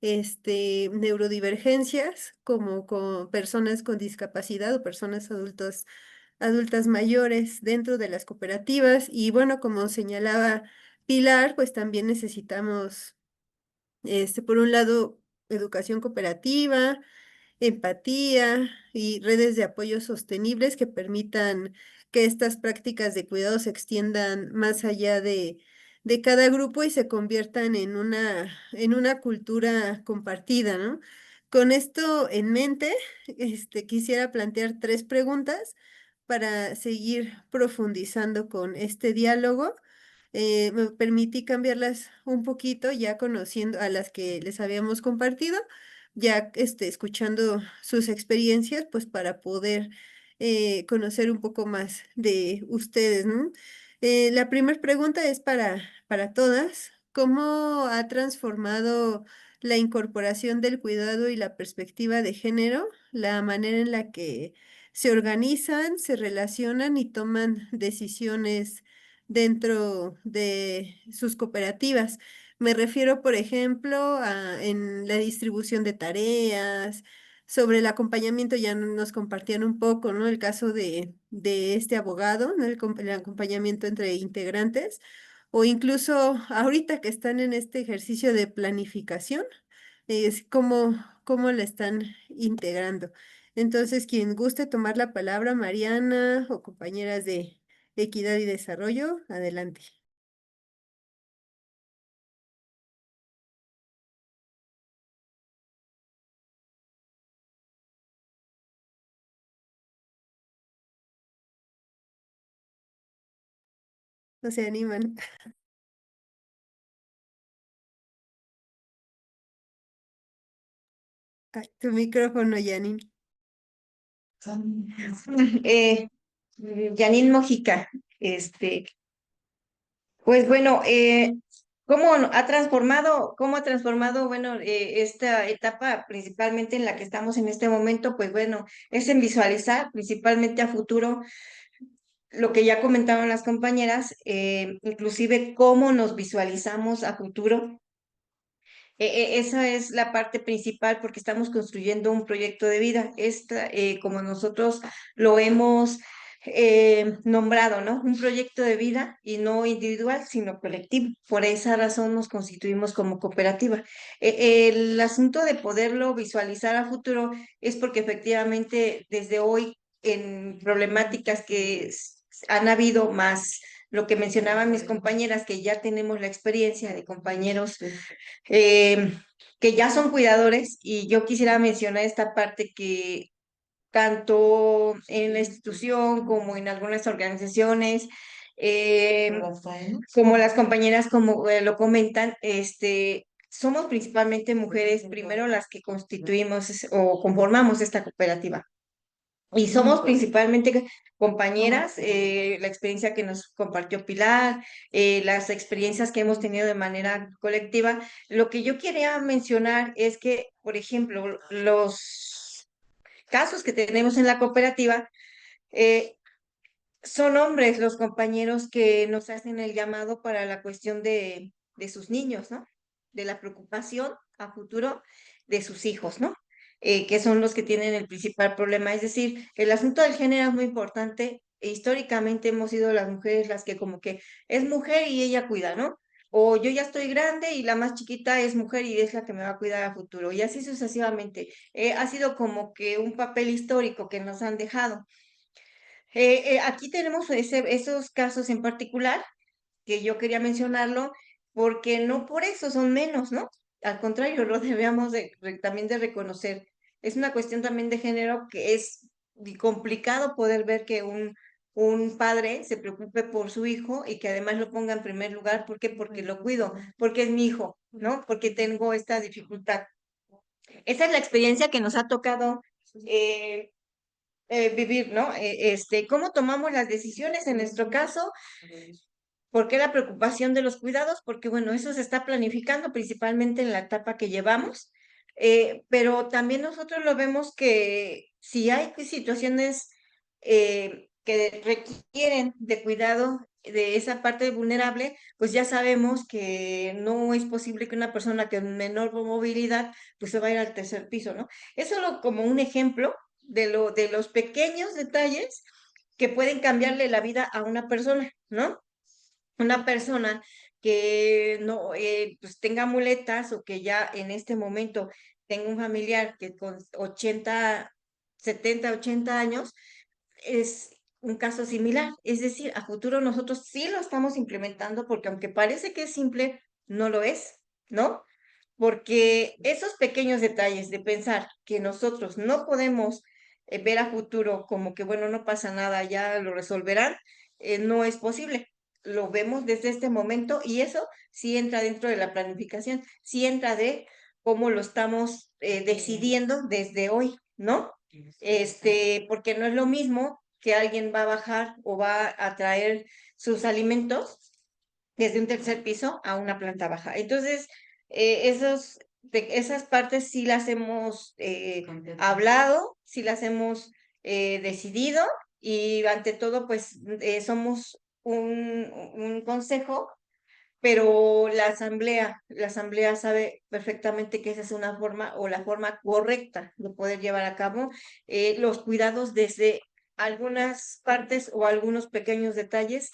neurodivergencias como con personas con discapacidad o personas adultas mayores dentro de las cooperativas. Y bueno, como señalaba Pilar, pues también necesitamos, por un lado, educación cooperativa, empatía y redes de apoyo sostenibles que permitan que estas prácticas de cuidado se extiendan más allá de cada grupo y se conviertan en una cultura compartida, ¿no? Con esto en mente, quisiera plantear tres preguntas para seguir profundizando con este diálogo. Me permití cambiarlas un poquito ya conociendo a las que les habíamos compartido, ya escuchando sus experiencias, pues para poder conocer un poco más de ustedes, ¿no? La primera pregunta es para todas. ¿Cómo ha transformado la incorporación del cuidado y la perspectiva de género, la manera en la que se organizan, se relacionan y toman decisiones dentro de sus cooperativas? Me refiero, por ejemplo, en la distribución de tareas, sobre el acompañamiento, ya nos compartían un poco, ¿no? El caso de este abogado, ¿no? El acompañamiento entre integrantes, o incluso ahorita que están en este ejercicio de planificación, es cómo la están integrando. Entonces, quien guste tomar la palabra, Mariana o compañeras de Equidad y Desarrollo, adelante. No se animan. Ay, tu micrófono, Janine. Eh, Janine Mojica, pues bueno, cómo ha transformado, bueno, esta etapa principalmente en la que estamos en este momento? Pues bueno, es en visualizar principalmente a futuro lo que ya comentaron las compañeras, inclusive cómo nos visualizamos a futuro. Esa es la parte principal porque estamos construyendo un proyecto de vida. Como nosotros lo hemos nombrado, ¿no? Un proyecto de vida y no individual, sino colectivo. Por esa razón nos constituimos como cooperativa. El asunto de poderlo visualizar a futuro es porque efectivamente desde hoy en problemáticas han habido más lo que mencionaban mis compañeras, que ya tenemos la experiencia de compañeros eh, que ya son cuidadores, y yo quisiera mencionar esta parte que tanto en la institución como en algunas organizaciones, como las compañeras como lo comentan, somos principalmente mujeres, primero las que constituimos o conformamos esta cooperativa. Y somos principalmente compañeras, la experiencia que nos compartió Pilar, las experiencias que hemos tenido de manera colectiva. Lo que yo quería mencionar es que, por ejemplo, los casos que tenemos en la cooperativa, eh, son hombres los compañeros que nos hacen el llamado para la cuestión de sus niños, ¿no? De la preocupación a futuro de sus hijos, ¿no? Que son los que tienen el principal problema. Es decir, el asunto del género es muy importante. Históricamente hemos sido las mujeres las que como que es mujer y ella cuida, ¿no? O yo ya estoy grande y la más chiquita es mujer y es la que me va a cuidar a futuro. Y así sucesivamente. Ha sido como que un papel histórico que nos han dejado. Aquí tenemos esos casos en particular, que yo quería mencionarlo, porque no por eso son menos, ¿no? Al contrario, lo debemos también de reconocer. Es una cuestión también de género que es complicado poder ver que un padre se preocupe por su hijo y que además lo ponga en primer lugar. ¿Por qué? Porque lo cuido, porque es mi hijo, ¿no? Porque tengo esta dificultad. Esa es la experiencia que nos ha tocado vivir, ¿no? ¿Cómo tomamos las decisiones en nuestro caso? ¿Por qué la preocupación de los cuidados? Porque, bueno, eso se está planificando principalmente en la etapa que llevamos, pero también nosotros lo vemos que si hay situaciones que requieren de cuidado, de esa parte vulnerable, pues ya sabemos que no es posible que una persona con menor movilidad pues se vaya al tercer piso, ¿no? Es solo como un ejemplo de los pequeños detalles que pueden cambiarle la vida a una persona, ¿no? Una persona que no pues tenga muletas o que ya en este momento tenga un familiar que con 80, 70, 80 años, es un caso similar. Es decir, a futuro nosotros sí lo estamos implementando porque aunque parece que es simple, no lo es, ¿no? Porque esos pequeños detalles de pensar que nosotros no podemos ver a futuro como que, bueno, no pasa nada, ya lo resolverán, no es posible. Lo vemos desde este momento y eso sí entra dentro de la planificación, sí entra de cómo lo estamos decidiendo desde hoy, ¿no? Porque no es lo mismo que alguien va a bajar o va a traer sus alimentos desde un tercer piso a una planta baja. Entonces, esas partes sí las hemos hablado, sí las hemos decidido y ante todo, pues somos un consejo, pero la asamblea sabe perfectamente que esa es una forma o la forma correcta de poder llevar a cabo los cuidados desde algunas partes o algunos pequeños detalles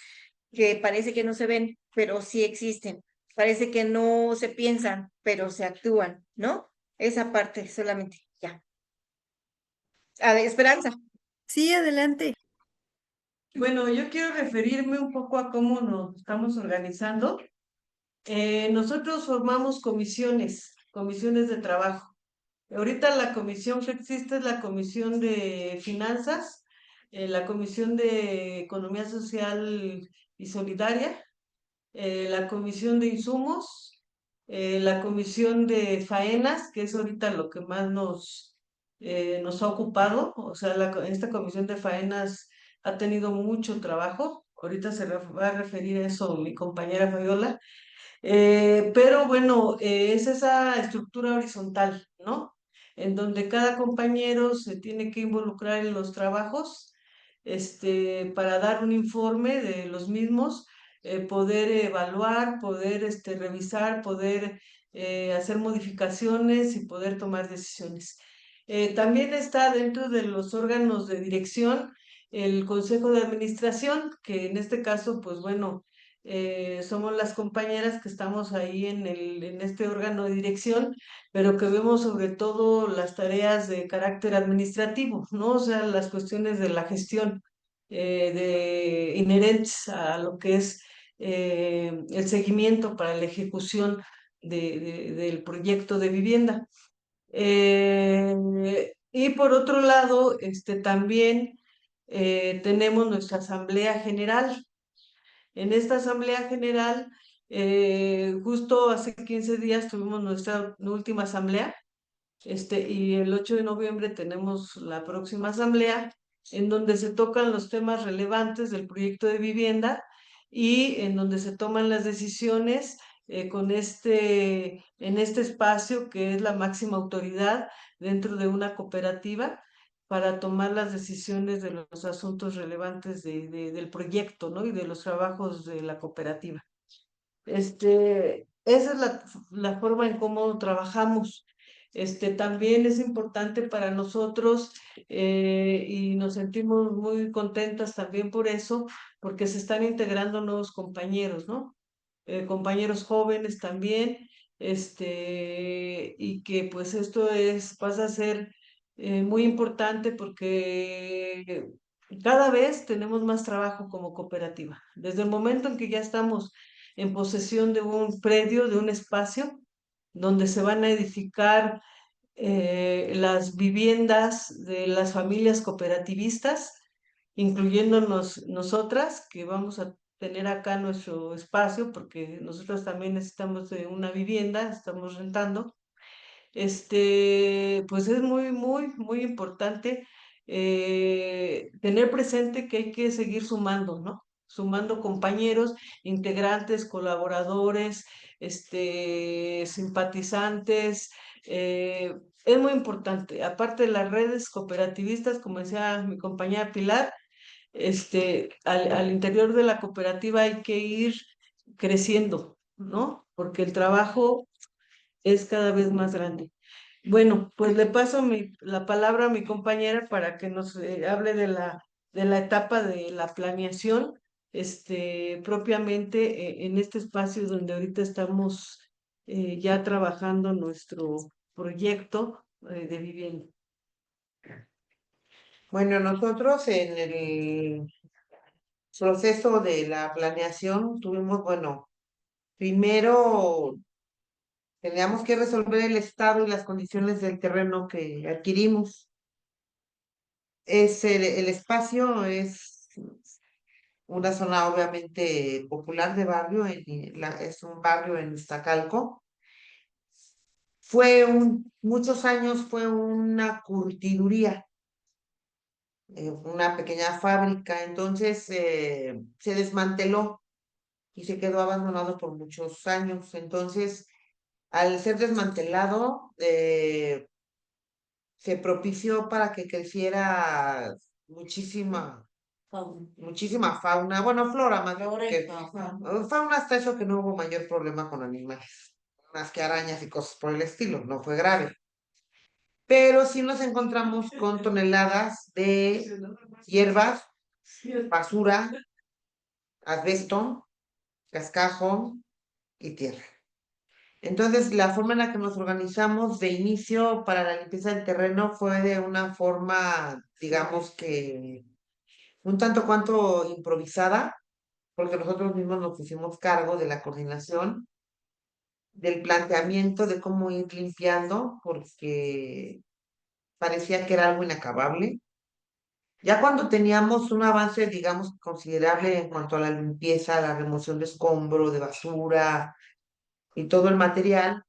que parece que no se ven, pero sí existen. Parece que no se piensan, pero se actúan, ¿no? Esa parte solamente, ya. A ver, Esperanza. Sí, adelante. Bueno, yo quiero referirme un poco a cómo nos estamos organizando. Nosotros formamos comisiones de trabajo. Ahorita la comisión que existe es la comisión de finanzas, la comisión de economía social y solidaria, la comisión de insumos, la comisión de faenas, que es ahorita lo que más nos ha ocupado. O sea, esta comisión de faenas ha tenido mucho trabajo. Ahorita va a referir a eso mi compañera Fabiola. Pero bueno, es esa estructura horizontal, ¿no? En donde cada compañero se tiene que involucrar en los trabajos, para dar un informe de los mismos, poder evaluar, poder revisar, poder hacer modificaciones y poder tomar decisiones. También está dentro de los órganos de dirección el Consejo de Administración, que en este caso, pues bueno, somos las compañeras que estamos ahí en este órgano de dirección, pero que vemos sobre todo las tareas de carácter administrativo, ¿no? O sea, las cuestiones de la gestión inherentes a lo que es el seguimiento para la ejecución del proyecto de vivienda. Y por otro lado, también tenemos nuestra Asamblea General. En esta Asamblea General, justo hace 15 días tuvimos nuestra última asamblea, y el 8 de noviembre tenemos la próxima asamblea, en donde se tocan los temas relevantes del proyecto de vivienda y en donde se toman las decisiones en este espacio que es la máxima autoridad dentro de una cooperativa para tomar las decisiones de los asuntos relevantes del proyecto, ¿no? Y de los trabajos de la cooperativa. Esa es la forma en cómo trabajamos. También es importante para nosotros, y nos sentimos muy contentas también por eso, porque se están integrando nuevos compañeros, ¿no? Compañeros jóvenes también, y que pues esto pasa a ser muy importante porque cada vez tenemos más trabajo como cooperativa. Desde el momento en que ya estamos en posesión de un predio, de un espacio, donde se van a edificar las viviendas de las familias cooperativistas, incluyéndonos nosotras, que vamos a tener acá nuestro espacio, porque nosotros también necesitamos de una vivienda, estamos rentando. Pues es muy, muy, muy importante tener presente que hay que seguir sumando, ¿no? Sumando compañeros, integrantes, colaboradores, simpatizantes. Es muy importante. Aparte de las redes cooperativistas, como decía mi compañera Pilar, al interior de la cooperativa hay que ir creciendo, ¿no? Porque el trabajo es cada vez más grande. Bueno, pues le paso la palabra a mi compañera para que nos hable de la etapa de la planeación, propiamente en este espacio donde ahorita estamos ya trabajando nuestro proyecto de vivienda. Bueno, nosotros en el proceso de la planeación tuvimos, bueno, primero teníamos que resolver el estado y las condiciones del terreno que adquirimos. El espacio es una zona obviamente popular de barrio, es un barrio en Iztacalco. Muchos años fue una curtiduría, una pequeña fábrica, entonces se desmanteló y se quedó abandonado por muchos años. Entonces, al ser desmantelado, se propició para que creciera muchísima fauna, bueno, flora más bien, porque fauna hasta eso que no hubo mayor problema con animales, más que arañas y cosas por el estilo, no fue grave. Pero sí nos encontramos con toneladas de hierbas, basura, asbesto, cascajo y tierra. Entonces, la forma en la que nos organizamos de inicio para la limpieza del terreno fue de una forma, digamos que un tanto cuanto improvisada, porque nosotros mismos nos hicimos cargo de la coordinación, del planteamiento de cómo ir limpiando, porque parecía que era algo inacabable. Ya cuando teníamos un avance, digamos, considerable en cuanto a la limpieza, la remoción de escombro, de basura y todo el material,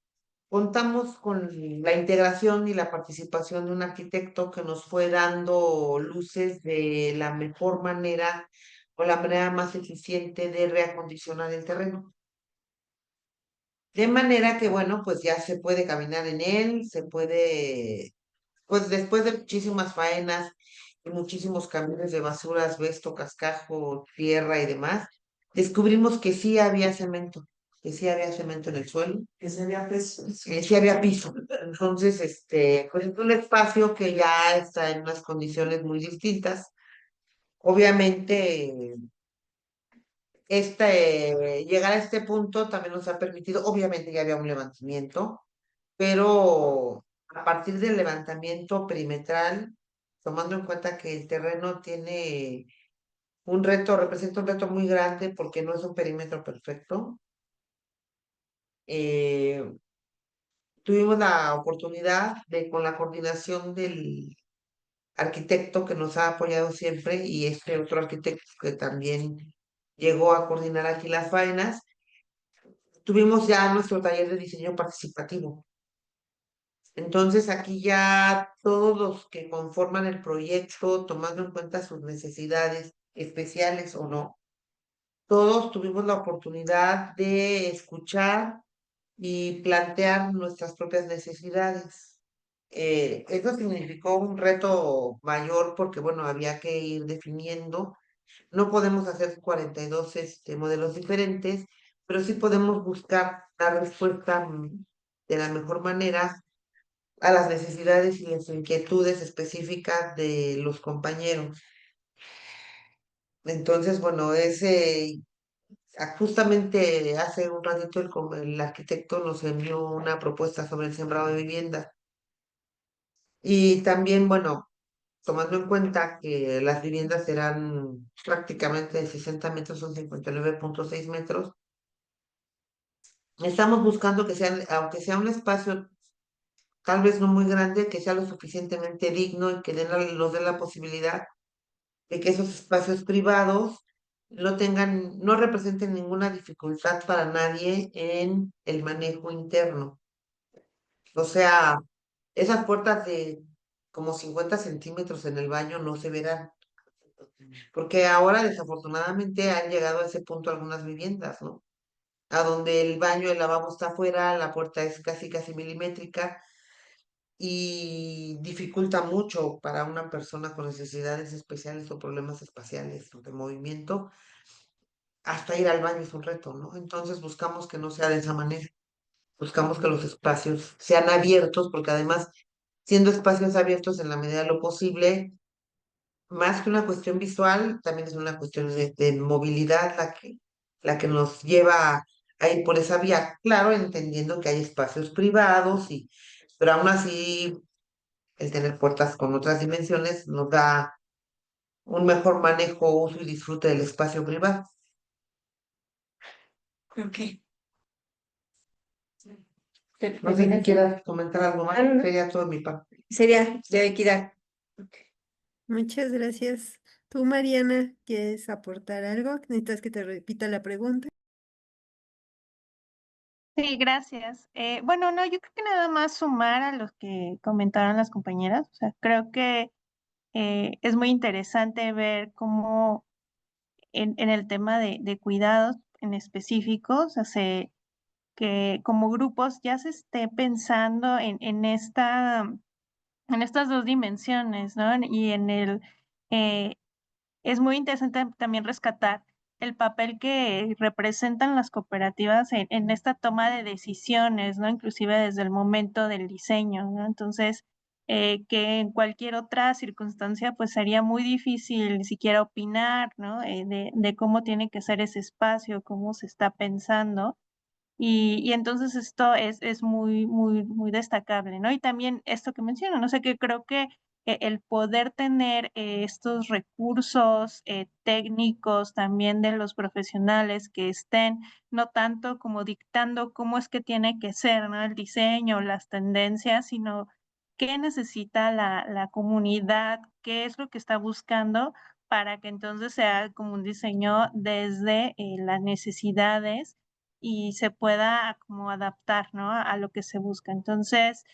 contamos con la integración y la participación de un arquitecto que nos fue dando luces de la mejor manera o la manera más eficiente de reacondicionar el terreno. De manera que, bueno, pues ya se puede caminar en él, pues después de muchísimas faenas y muchísimos camiones de basura, asbesto, cascajo, tierra y demás, descubrimos que sí había cemento en el suelo, Que sería pues, que sí había piso. Entonces, pues es un espacio que ya está en unas condiciones muy distintas. Obviamente, llegar a este punto también nos ha permitido, obviamente ya había un levantamiento, pero a partir del levantamiento perimetral, tomando en cuenta que el terreno tiene representa un reto muy grande porque no es un perímetro perfecto, eh, tuvimos la oportunidad de, con la coordinación del arquitecto que nos ha apoyado siempre y este otro arquitecto que también llegó a coordinar aquí las faenas, tuvimos ya nuestro taller de diseño participativo. Entonces aquí ya todos los que conforman el proyecto, tomando en cuenta sus necesidades especiales o no, todos tuvimos la oportunidad de escuchar y plantear nuestras propias necesidades. Eso significó un reto mayor porque, bueno, había que ir definiendo. No podemos hacer 42 modelos diferentes, pero sí podemos buscar la respuesta de la mejor manera a las necesidades y las inquietudes específicas de los compañeros. Entonces, bueno, justamente hace un ratito el arquitecto nos envió una propuesta sobre el sembrado de vivienda. Y también, bueno, tomando en cuenta que las viviendas serán prácticamente de 60 metros, son 59,6 metros, estamos buscando que sean, aunque sea un espacio tal vez no muy grande, que sea lo suficientemente digno y que nos dé la posibilidad de que esos espacios privados no representen ninguna dificultad para nadie en el manejo interno. O sea, esas puertas de como 50 centímetros en el baño no se verán, porque ahora desafortunadamente han llegado a ese punto algunas viviendas, ¿no? A donde el baño, el lavabo está afuera, la puerta es casi milimétrica, y dificulta mucho para una persona con necesidades especiales o problemas espaciales o de movimiento. Hasta ir al baño es un reto, ¿no? Entonces buscamos que no sea de esa manera. Buscamos que los espacios sean abiertos, porque además, siendo espacios abiertos en la medida de lo posible, más que una cuestión visual, también es una cuestión de movilidad la que nos lleva a ir por esa vía. Claro, entendiendo que hay espacios privados, pero aún así el tener puertas con otras dimensiones nos da un mejor manejo, uso y disfrute del espacio privado. Ok. No sé si quieras comentar algo más, No. sería todo mi parte. Sería de equidad. Muchas gracias. Tú, Mariana, ¿quieres aportar algo? ¿Necesitas que te repita la pregunta? Sí, gracias. Bueno, no, yo creo que nada más sumar a los que comentaron las compañeras. O sea, creo que es muy interesante ver cómo en el tema de cuidados en específico, o sea, que como grupos ya se esté pensando en estas dos dimensiones, ¿no? Y eh, es muy interesante también rescatar el papel que representan las cooperativas en esta toma de decisiones, ¿no? Inclusive desde el momento del diseño, ¿no? Entonces, que en cualquier otra circunstancia, pues sería muy difícil ni siquiera opinar, ¿no? De cómo tiene que ser ese espacio, cómo se está pensando. Y entonces esto es muy, muy, muy destacable, ¿no? Y también esto que menciono, no sé, que creo que el poder tener estos recursos técnicos también de los profesionales que estén no tanto como dictando cómo es que tiene que ser, ¿no? El diseño, las tendencias, sino qué necesita la comunidad, qué es lo que está buscando para que entonces sea como un diseño desde las necesidades y se pueda como adaptar, ¿no? A lo que se busca. Entonces,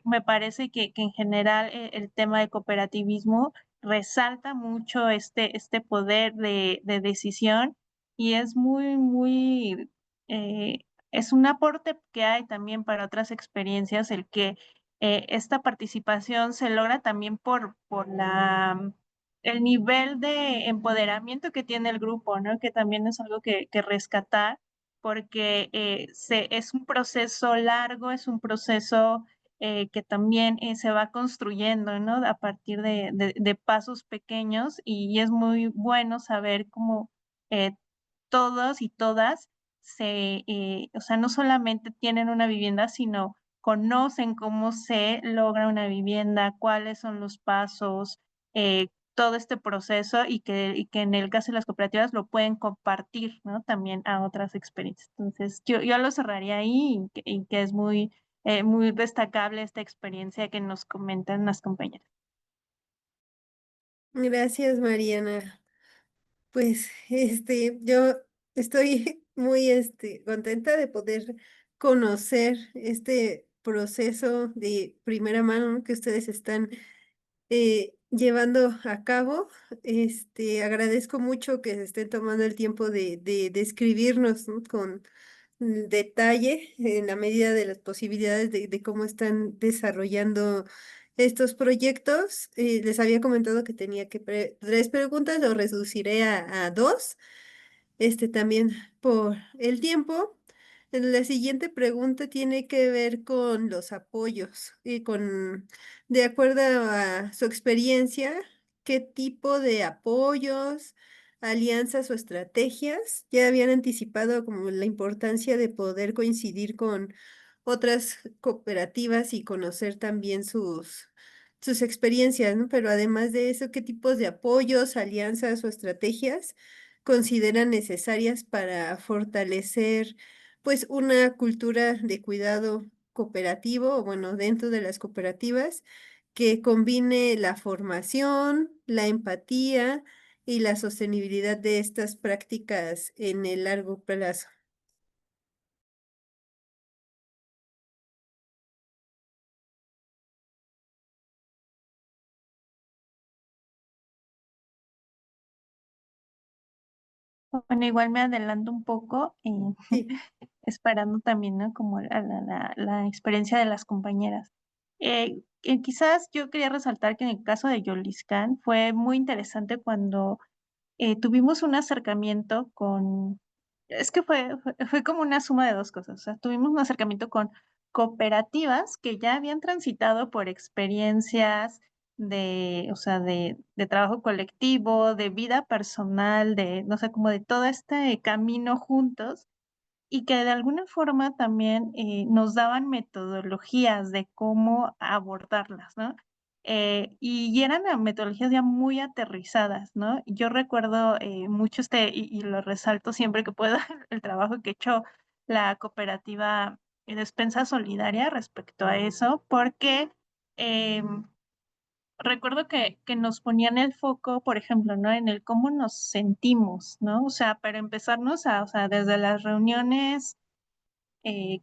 me parece que en general el tema de cooperativismo resalta mucho este poder de decisión y es muy, muy, es un aporte que hay también para otras experiencias, el que esta participación se logra también por el nivel de empoderamiento que tiene el grupo, ¿no? Que también es algo que rescatar porque es un proceso largo, es un proceso que también se va construyendo, ¿no? A partir de pasos pequeños y es muy bueno saber cómo eh, todos y todas o sea, no solamente tienen una vivienda, sino conocen cómo se logra una vivienda, cuáles son los pasos, todo este proceso y que en el caso de las cooperativas lo pueden compartir, ¿no? También a otras experiencias. Entonces, yo lo cerraría ahí y que es muy, muy destacable esta experiencia que nos comentan las compañeras. Gracias, Mariana. Pues, yo estoy muy, contenta de poder conocer este proceso de primera mano, ¿no? Que ustedes están llevando a cabo. Agradezco mucho que se estén tomando el tiempo de describirnos, ¿no? Con detalle, en la medida de las posibilidades de cómo están desarrollando estos proyectos. Les había comentado que tenía que tres preguntas, lo reduciré a dos, también por el tiempo. La siguiente pregunta tiene que ver con los apoyos y de acuerdo a su experiencia, ¿qué tipo de apoyos, alianzas o estrategias ya habían anticipado como la importancia de poder coincidir con otras cooperativas y conocer también sus experiencias, ¿no? Pero además de eso, ¿qué tipos de apoyos, alianzas o estrategias consideran necesarias para fortalecer, pues, una cultura de cuidado cooperativo, o bueno, dentro de las cooperativas, que combine la formación, la empatía y la sostenibilidad de estas prácticas en el largo plazo? Bueno, igual me adelanto un poco, Sí. esperando también, ¿no? Como la experiencia de las compañeras. Quizás yo quería resaltar que en el caso de Yoliscan fue muy interesante cuando tuvimos un acercamiento con, es que fue como una suma de dos cosas, o sea, tuvimos un acercamiento con cooperativas que ya habían transitado por experiencias de, o sea, de trabajo colectivo, de vida personal, de, no sé, como de todo este camino juntos y que de alguna forma también nos daban metodologías de cómo abordarlas, ¿no? Y eran metodologías ya muy aterrizadas, ¿no? Yo recuerdo mucho y lo resalto siempre que puedo, el trabajo que ha hecho la cooperativa Despensa Solidaria respecto a eso, porque recuerdo que nos ponían el foco, por ejemplo, ¿no? En el cómo nos sentimos, ¿no? O sea, para empezarnos o sea, desde las reuniones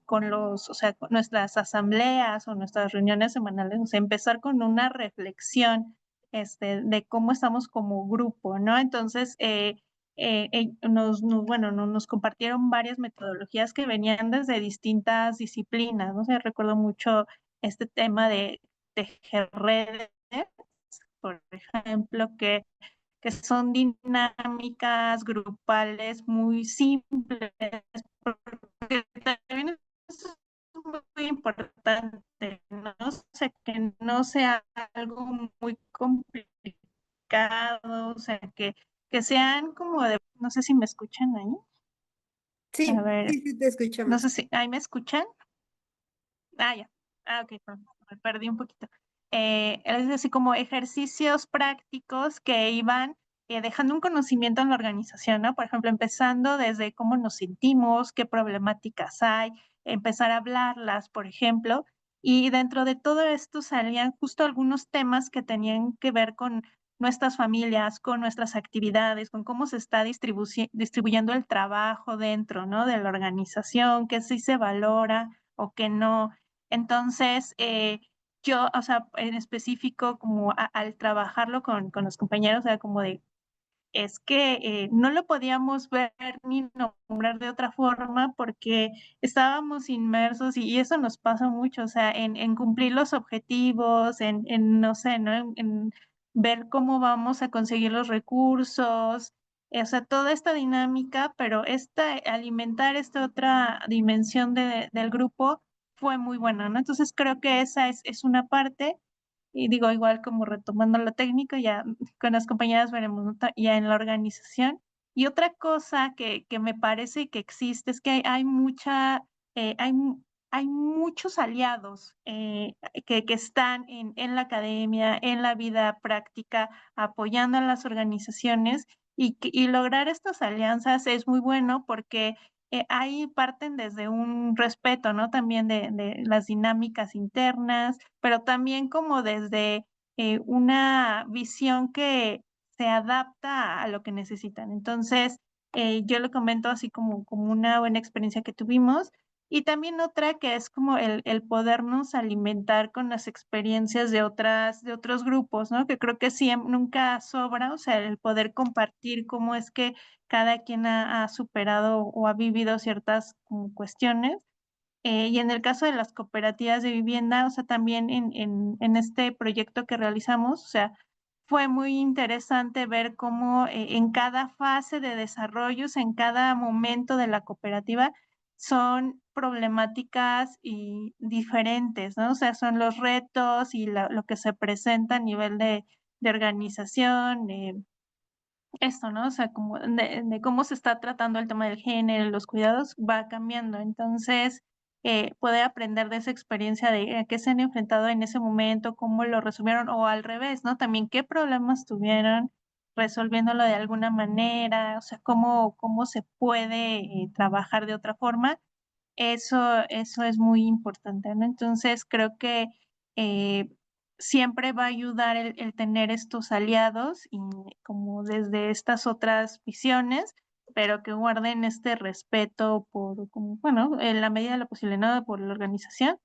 con o sea, con nuestras asambleas o nuestras reuniones semanales, o sea, empezar con una reflexión de cómo estamos como grupo, ¿no? Entonces, bueno, nos compartieron varias metodologías que venían desde distintas disciplinas, ¿no? O sea, recuerdo mucho este tema de tejer redes, por ejemplo, que son dinámicas grupales muy simples, porque también es muy importante, ¿no? O sea, que no sea algo muy complicado, o sea, que sean como de, no sé si me escuchan ahí. A Sí, ver, sí, sí, te no escuchamos. sé si, ¿ahí me escuchan? Ah, ya. Ah, ok, perdón, me perdí un poquito. Es así como ejercicios prácticos que iban dejando un conocimiento en la organización, ¿no? Por ejemplo, empezando desde cómo nos sentimos, qué problemáticas hay, empezar a hablarlas, por ejemplo, y dentro de todo esto salían justo algunos temas que tenían que ver con nuestras familias, con nuestras actividades, con cómo se está distribuyendo el trabajo dentro, ¿no? De la organización, qué sí se valora o qué no. Entonces, yo, o sea, en específico, como al trabajarlo con los compañeros, era como de, es que no lo podíamos ver ni nombrar de otra forma porque estábamos inmersos y eso nos pasa mucho, o sea, en cumplir los objetivos, no sé, ¿no? En ver cómo vamos a conseguir los recursos, o sea, toda esta dinámica, pero alimentar esta otra dimensión del grupo fue muy buena, ¿no? Entonces creo que esa es una parte. Y digo, igual como retomando la técnica, ya con las compañeras veremos, ¿no? Ya en la organización. Y otra cosa que me parece que existe es que hay mucha, hay muchos aliados que están en la academia, en la vida práctica, apoyando a las organizaciones y lograr estas alianzas es muy bueno porque ahí parten desde un respeto, ¿no? También de las dinámicas internas, pero también como desde una visión que se adapta a lo que necesitan. Entonces, yo lo comento así como una buena experiencia que tuvimos. Y también otra que es como el podernos alimentar con las experiencias de otros grupos, ¿no? Que creo que nunca sobra, o sea, el poder compartir cómo es que cada quien ha superado o ha vivido ciertas como cuestiones. Y en el caso de las cooperativas de vivienda, o sea, también en este proyecto que realizamos, o sea, fue muy interesante ver cómo en cada fase de desarrollos, en cada momento de la cooperativa, son problemáticas y diferentes, ¿no? O sea, son los retos y lo que se presenta a nivel de organización, esto, ¿no? O sea, como de cómo se está tratando el tema del género, los cuidados, va cambiando. Entonces, poder aprender de esa experiencia de a qué se han enfrentado en ese momento, cómo lo resolvieron, o al revés, ¿no? También qué problemas tuvieron resolviéndolo de alguna manera, o sea, cómo se puede trabajar de otra forma. Eso es muy importante, ¿no? Entonces, creo que eh, siempre va a ayudar el tener estos aliados y como desde estas otras visiones, pero que guarden este respeto como, bueno, en la medida de lo posible, ¿no? Por la organización,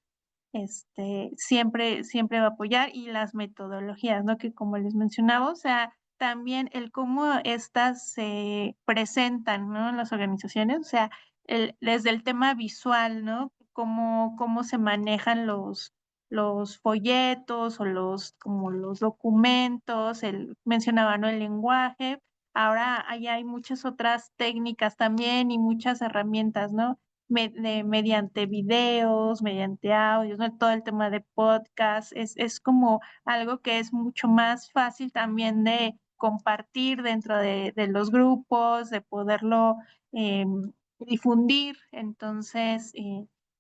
siempre va a apoyar y las metodologías, ¿no? Que como les mencionaba, o sea, también el cómo estas se presentan, ¿no? En las organizaciones, o sea, desde el tema visual, ¿no? Cómo se manejan los folletos o como los documentos, mencionaba, ¿no? El lenguaje. Ahora hay muchas otras técnicas también y muchas herramientas, ¿no? Mediante videos, mediante audios, ¿no? Todo el tema de podcast, es como algo que es mucho más fácil también de compartir dentro de los grupos, de poderlo difundir. Entonces,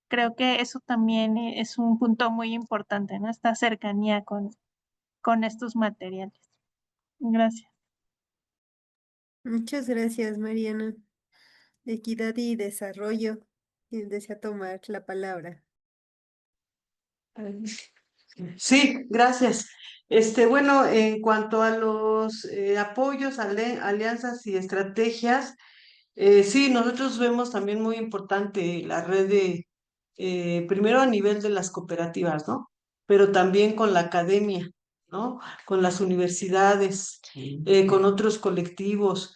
creo que eso también es un punto muy importante, ¿no? Esta cercanía con estos materiales. Gracias. Muchas gracias, Mariana. Equidad y desarrollo. ¿Quién desea tomar la palabra? Sí, gracias. Bueno, en cuanto a los apoyos, alianzas y estrategias, sí, nosotros vemos también muy importante la red primero a nivel de las cooperativas, ¿no? Pero también con la academia, ¿no? Con las universidades, con otros colectivos,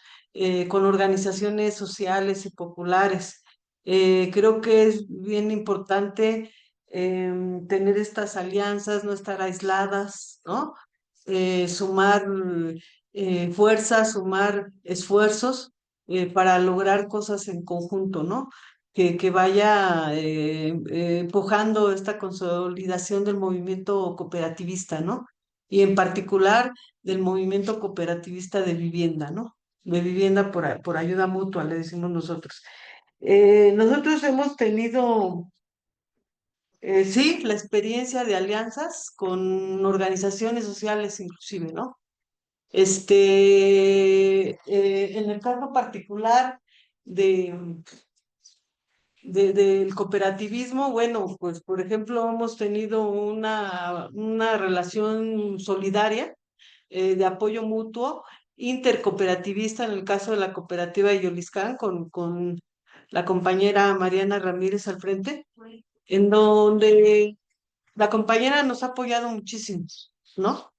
con organizaciones sociales y populares. Creo que es bien importante tener estas alianzas, no estar aisladas, ¿no? Sumar fuerzas, sumar esfuerzos para lograr cosas en conjunto, ¿no? Que vaya empujando esta consolidación del movimiento cooperativista, ¿no? Y en particular del movimiento cooperativista de vivienda, ¿no? De vivienda por ayuda mutua, le decimos nosotros. Nosotros hemos tenido, sí, la experiencia de alianzas con organizaciones sociales inclusive, ¿no? En el caso particular de, del cooperativismo, bueno, pues por ejemplo hemos tenido una relación solidaria de apoyo mutuo, intercooperativista en el caso de la cooperativa de Yoliscán con la compañera Mariana Ramírez al frente, en donde la compañera nos ha apoyado muchísimo, ¿no?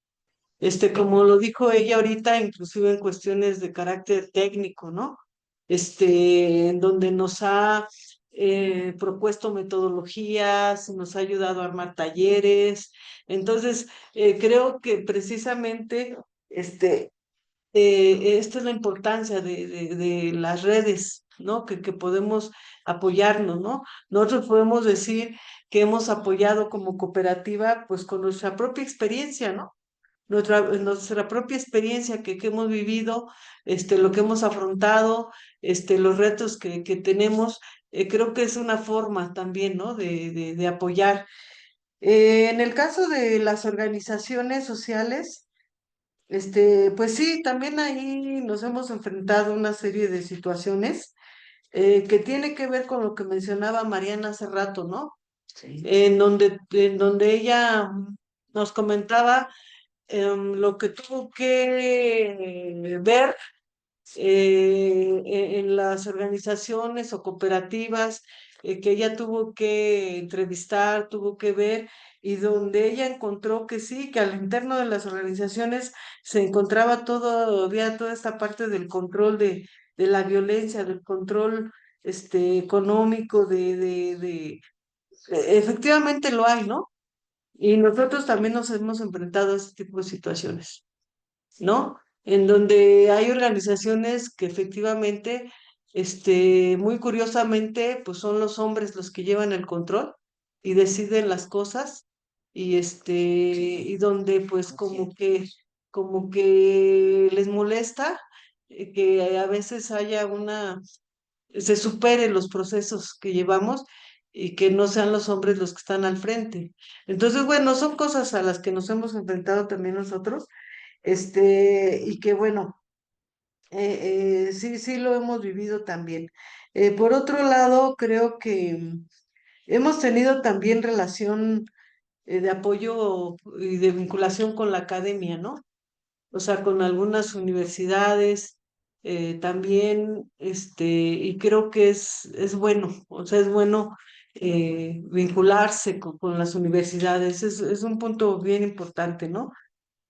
Como lo dijo ella ahorita, inclusive en cuestiones de carácter técnico, ¿no? En donde nos ha propuesto metodologías, nos ha ayudado a armar talleres. Entonces, creo que precisamente esta es la importancia de las redes, ¿no? Que podemos apoyarnos, ¿no? Nosotros podemos decir que hemos apoyado como cooperativa, pues con nuestra propia experiencia, ¿no? Nuestra propia experiencia que hemos vivido, lo que hemos afrontado, los retos que tenemos, creo que es una forma también, ¿no? De apoyar. En el caso de las organizaciones sociales, pues sí, también ahí nos hemos enfrentado a una serie de situaciones que tiene que ver con lo que mencionaba Mariana hace rato, ¿no? Sí. En donde ella nos comentaba lo que tuvo que ver en las organizaciones o cooperativas que ella tuvo que entrevistar, tuvo que ver, y donde ella encontró que sí, que al interno de las organizaciones se encontraba todavía toda esta parte del control de la violencia, del control económico, efectivamente lo hay, ¿no? Y nosotros también nos hemos enfrentado a este tipo de situaciones, ¿no? En donde hay organizaciones que efectivamente, muy curiosamente, pues son los hombres los que llevan el control y deciden las cosas, y donde pues como que les molesta que a veces se superen los procesos que llevamos y que no sean los hombres los que están al frente. Entonces, bueno, son cosas a las que nos hemos enfrentado también nosotros, y que bueno, sí, sí lo hemos vivido también. Por otro lado, creo que hemos tenido también relación de apoyo y de vinculación con la academia, ¿no? O sea, con algunas universidades también, y creo que es bueno, o sea, es bueno vincularse con las universidades, es un punto bien importante, ¿no?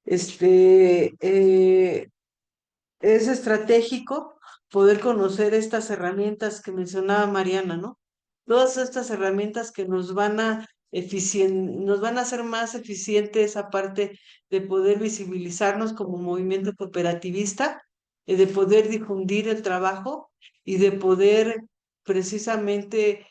Este, eh, es estratégico poder conocer estas herramientas que mencionaba Mariana, ¿no? Todas estas herramientas que nos van a nos van a hacer más eficiente esa parte de poder visibilizarnos como movimiento cooperativista, de poder difundir el trabajo y de poder precisamente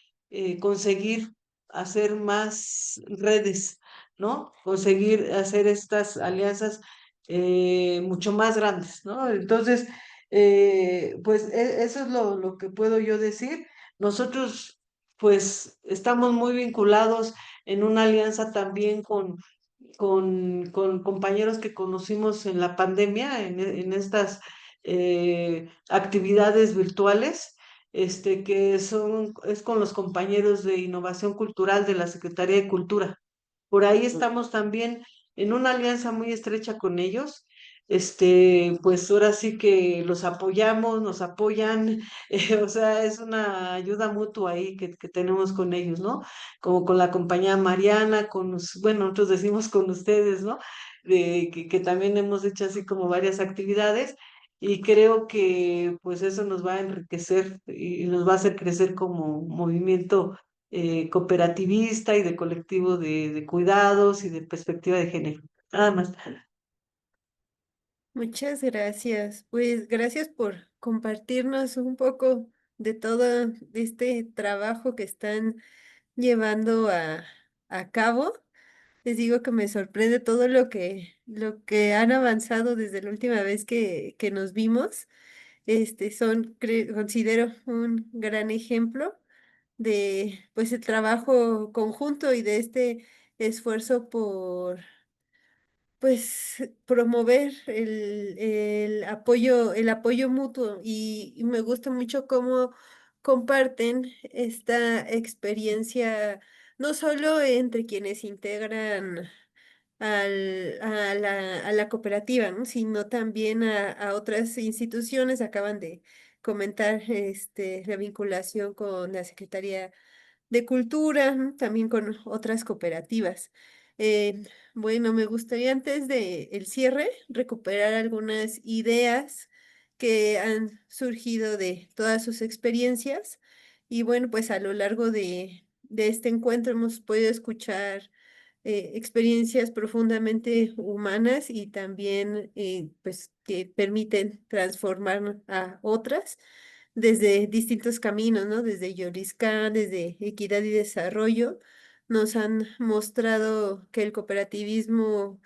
conseguir hacer más redes, ¿no? Conseguir hacer estas alianzas mucho más grandes, ¿no? Entonces, pues eso es lo que puedo yo decir. Nosotros, pues, estamos muy vinculados en una alianza también con compañeros que conocimos en la pandemia, en estas actividades virtuales, es con los compañeros de innovación cultural de la Secretaría de Cultura. Por ahí estamos también en una alianza muy estrecha con ellos. Pues ahora sí que los apoyamos, nos apoyan, o sea, es una ayuda mutua ahí que tenemos con ellos, ¿no? Como con la compañía Mariana, bueno, nosotros decimos con ustedes, ¿no? Que también hemos hecho así como varias actividades y creo que pues eso nos va a enriquecer y nos va a hacer crecer como movimiento cooperativista y de colectivo de cuidados y de perspectiva de género. Nada más. Muchas gracias. Pues gracias por compartirnos un poco de todo este trabajo que están llevando a cabo. Les digo que me sorprende todo lo que han avanzado desde la última vez que nos vimos. Considero un gran ejemplo de pues el trabajo conjunto y de este esfuerzo por pues promover el apoyo mutuo y me gusta mucho cómo comparten esta experiencia, no solo entre quienes integran a la cooperativa, ¿no? Sino también a otras instituciones. Acaban de comentar la vinculación con la Secretaría de Cultura, ¿no? También con otras cooperativas. Eh, bueno, me gustaría antes de el cierre recuperar algunas ideas que han surgido de todas sus experiencias. Y bueno, pues a lo largo de este encuentro hemos podido escuchar experiencias profundamente humanas y también pues que permiten transformar a otras desde distintos caminos, ¿no? Desde Yolisca, desde Equidad y Desarrollo, nos han mostrado que el cooperativismo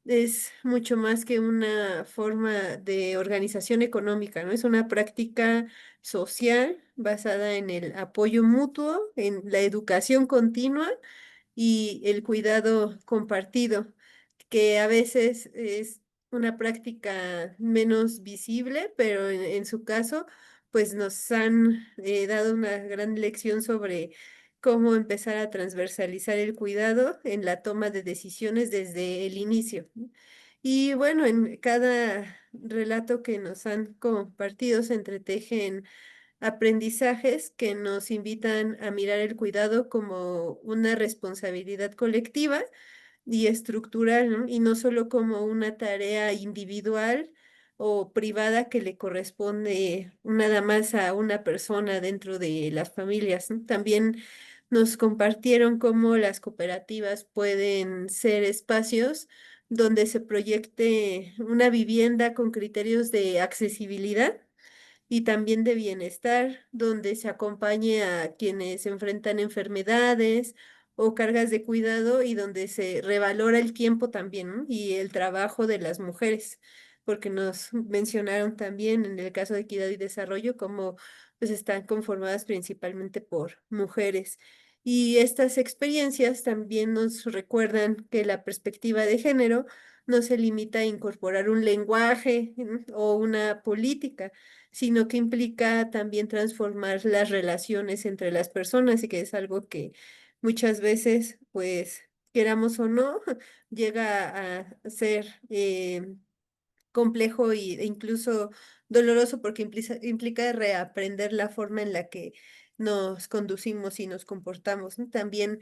es mucho más que una forma de organización económica, ¿no? Es una práctica social basada en el apoyo mutuo, en la educación continua y el cuidado compartido, que a veces es una práctica menos visible, pero en su caso, pues nos han dado una gran lección sobre cómo empezar a transversalizar el cuidado en la toma de decisiones desde el inicio, ¿no? Y bueno, en cada relato que nos han compartido se entretejen aprendizajes que nos invitan a mirar el cuidado como una responsabilidad colectiva y estructural, ¿no? Y no solo como una tarea individual o privada que le corresponde nada más a una persona dentro de las familias, ¿no? También nos compartieron cómo las cooperativas pueden ser espacios donde se proyecte una vivienda con criterios de accesibilidad y también de bienestar, donde se acompañe a quienes enfrentan enfermedades o cargas de cuidado y donde se revalora el tiempo también, ¿no? Y el trabajo de las mujeres, porque nos mencionaron también en el caso de Equidad y Desarrollo cómo pues están conformadas principalmente por mujeres. Y estas experiencias también nos recuerdan que la perspectiva de género no se limita a incorporar un lenguaje, o una política, sino que implica también transformar las relaciones entre las personas y que es algo que muchas veces, pues, queramos o no, llega a ser complejo e incluso doloroso porque implica reaprender la forma en la que nos conducimos y nos comportamos, ¿no? También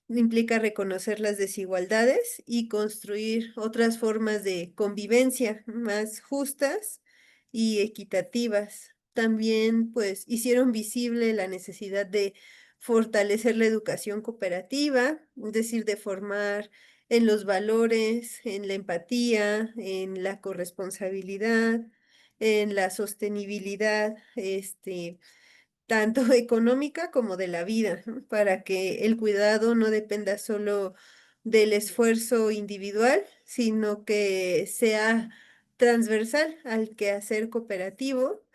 implica reconocer las desigualdades y construir otras formas de convivencia más justas y equitativas. También, pues, hicieron visible la necesidad de fortalecer la educación cooperativa, es decir, de formar en los valores, en la empatía, en la corresponsabilidad, en la sostenibilidad, tanto económica como de la vida, ¿no? Para que el cuidado no dependa solo del esfuerzo individual, sino que sea transversal al quehacer cooperativo.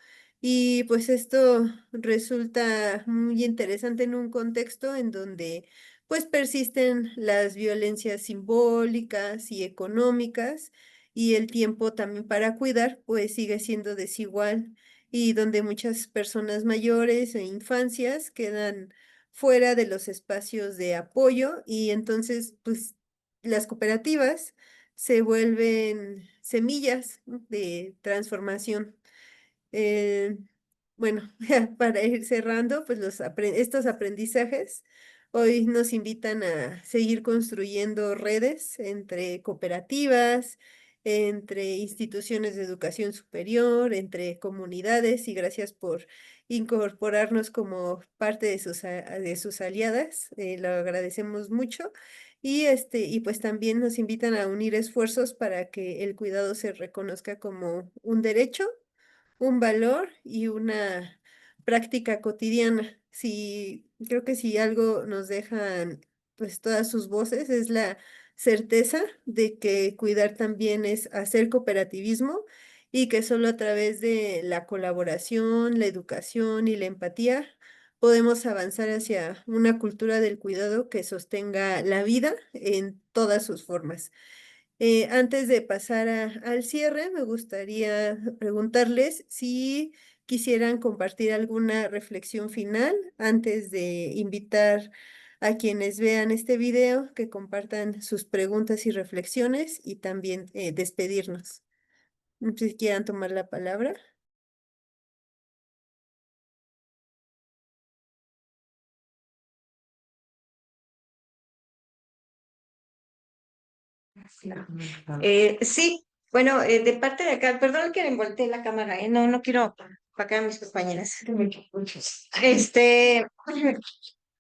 Y pues esto resulta muy interesante en un contexto en donde pues persisten las violencias simbólicas y económicas y el tiempo también para cuidar pues sigue siendo desigual y donde muchas personas mayores e infancias quedan fuera de los espacios de apoyo y entonces pues las cooperativas se vuelven semillas, ¿no?, de transformación. Eh, bueno, para ir cerrando, pues estos aprendizajes hoy nos invitan a seguir construyendo redes entre cooperativas, entre instituciones de educación superior, entre comunidades y gracias por incorporarnos como parte de sus aliadas. Lo agradecemos mucho. Y pues también nos invitan a unir esfuerzos para que el cuidado se reconozca como un derecho, un valor y una práctica cotidiana. Creo que si algo nos dejan pues todas sus voces es la certeza de que cuidar también es hacer cooperativismo y que solo a través de la colaboración, la educación y la empatía podemos avanzar hacia una cultura del cuidado que sostenga la vida en todas sus formas. Antes de pasar al cierre, me gustaría preguntarles si quisieran compartir alguna reflexión final antes de invitar a quienes vean este video que compartan sus preguntas y reflexiones y también despedirnos. No sé si quieran tomar la palabra. Sí, bueno, de parte de acá, perdón que le volteé la cámara, no, no quiero opacar a mis compañeras. Este,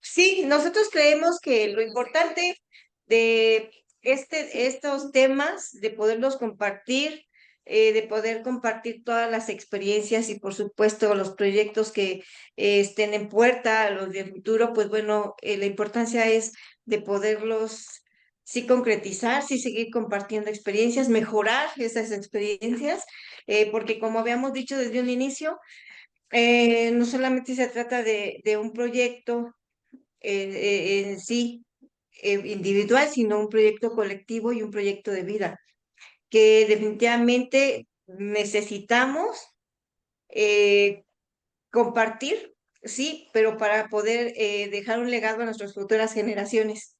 sí, nosotros creemos que lo importante de estos temas, de poderlos compartir, de poder compartir todas las experiencias y por supuesto los proyectos que estén en puerta, los de futuro, pues bueno, la importancia es de poderlos sí concretizar, sí seguir compartiendo experiencias, mejorar esas experiencias, porque como habíamos dicho desde un inicio, no solamente se trata de un proyecto en sí individual, sino un proyecto colectivo y un proyecto de vida, que definitivamente necesitamos eh, compartir, sí, pero para poder dejar un legado a nuestras futuras generaciones.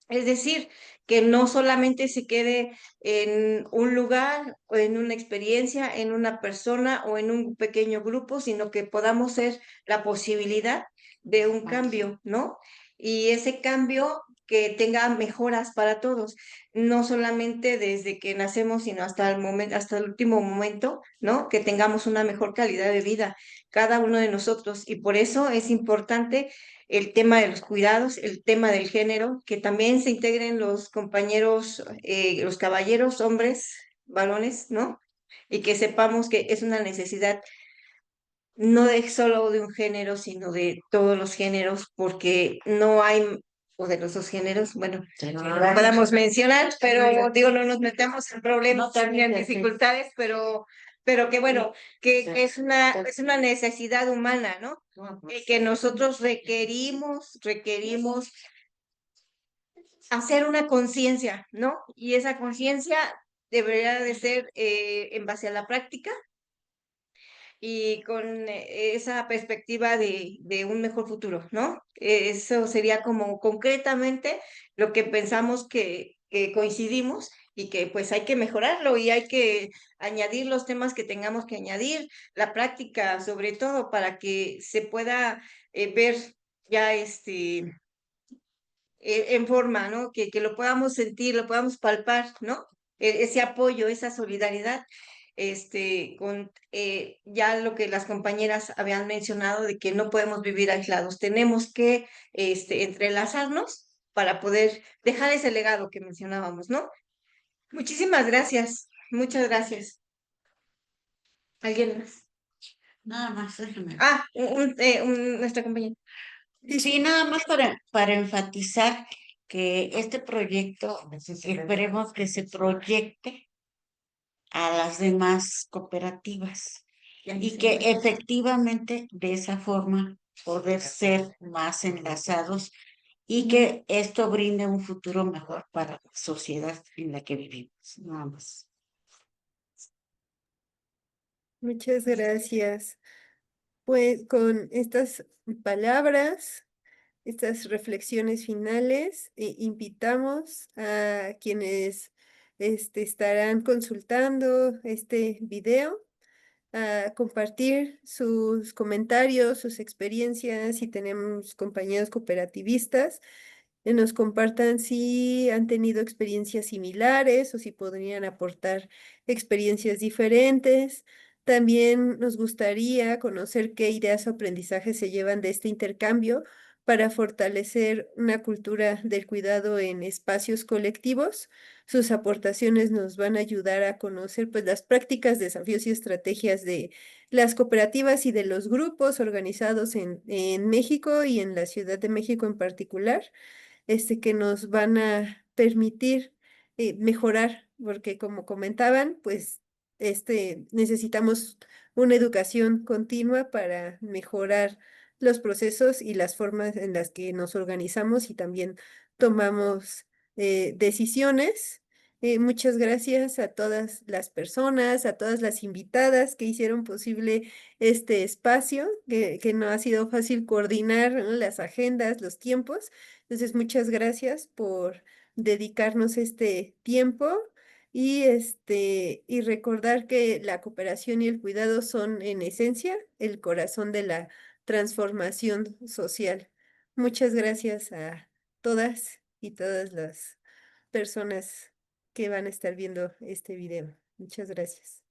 Es decir, que no solamente se quede en un lugar o en una experiencia, en una persona o en un pequeño grupo, sino que podamos ser la posibilidad de un cambio, ¿no? Y ese cambio que tenga mejoras para todos, no solamente desde que nacemos, sino hasta el momento, hasta el último momento, ¿no? Que tengamos una mejor calidad de vida, cada uno de nosotros. Y por eso es importante el tema de los cuidados, el tema del género, que también se integren los compañeros, los caballeros, hombres, varones, ¿no? Y que sepamos que es una necesidad no de solo de un género, sino de todos los géneros, porque no hay, o de los dos géneros, bueno, no podamos mencionar, pero digo, no nos metemos en problemas ni en dificultades, pero que bueno, que es una necesidad humana, ¿no? Y que nosotros requerimos hacer una conciencia, ¿no? Y esa conciencia debería de ser en base a la práctica y con esa perspectiva de un mejor futuro, ¿no? Eso sería como concretamente lo que pensamos que coincidimos y que pues hay que mejorarlo y hay que añadir los temas que tengamos que añadir, la práctica sobre todo para que se pueda ver ya en forma, ¿no? Que lo podamos sentir, lo podamos palpar, ¿no? Ese apoyo, esa solidaridad con ya lo que las compañeras habían mencionado de que no podemos vivir aislados, tenemos que entrelazarnos para poder dejar ese legado que mencionábamos, ¿no? Muchísimas gracias, muchas gracias. ¿Alguien más? Nada más, déjame. Ah, nuestra compañera. Sí, nada más para enfatizar que este proyecto esperemos que se proyecte a las demás cooperativas y que efectivamente de esa forma poder ser más enlazados y que esto brinde un futuro mejor para la sociedad en la que vivimos. Nada más. Muchas gracias. Pues con estas palabras, estas reflexiones finales, invitamos a quienes estarán consultando este video a compartir sus comentarios, sus experiencias, si tenemos compañeros cooperativistas, que nos compartan si han tenido experiencias similares o si podrían aportar experiencias diferentes. También nos gustaría conocer qué ideas o aprendizajes se llevan de este intercambio para fortalecer una cultura del cuidado en espacios colectivos. Sus aportaciones nos van a ayudar a conocer pues, las prácticas, desafíos y estrategias de las cooperativas y de los grupos organizados en México y en la Ciudad de México en particular, que nos van a permitir mejorar, porque como comentaban, pues necesitamos una educación continua para mejorar los procesos y las formas en las que nos organizamos y también tomamos decisiones. Muchas gracias a todas las personas, a todas las invitadas que hicieron posible este espacio, que no ha sido fácil coordinar, ¿no?, las agendas, los tiempos. Entonces, muchas gracias por dedicarnos este tiempo y recordar que la cooperación y el cuidado son en esencia el corazón de la transformación social. Muchas gracias a todas y todas las personas que van a estar viendo este video. Muchas gracias.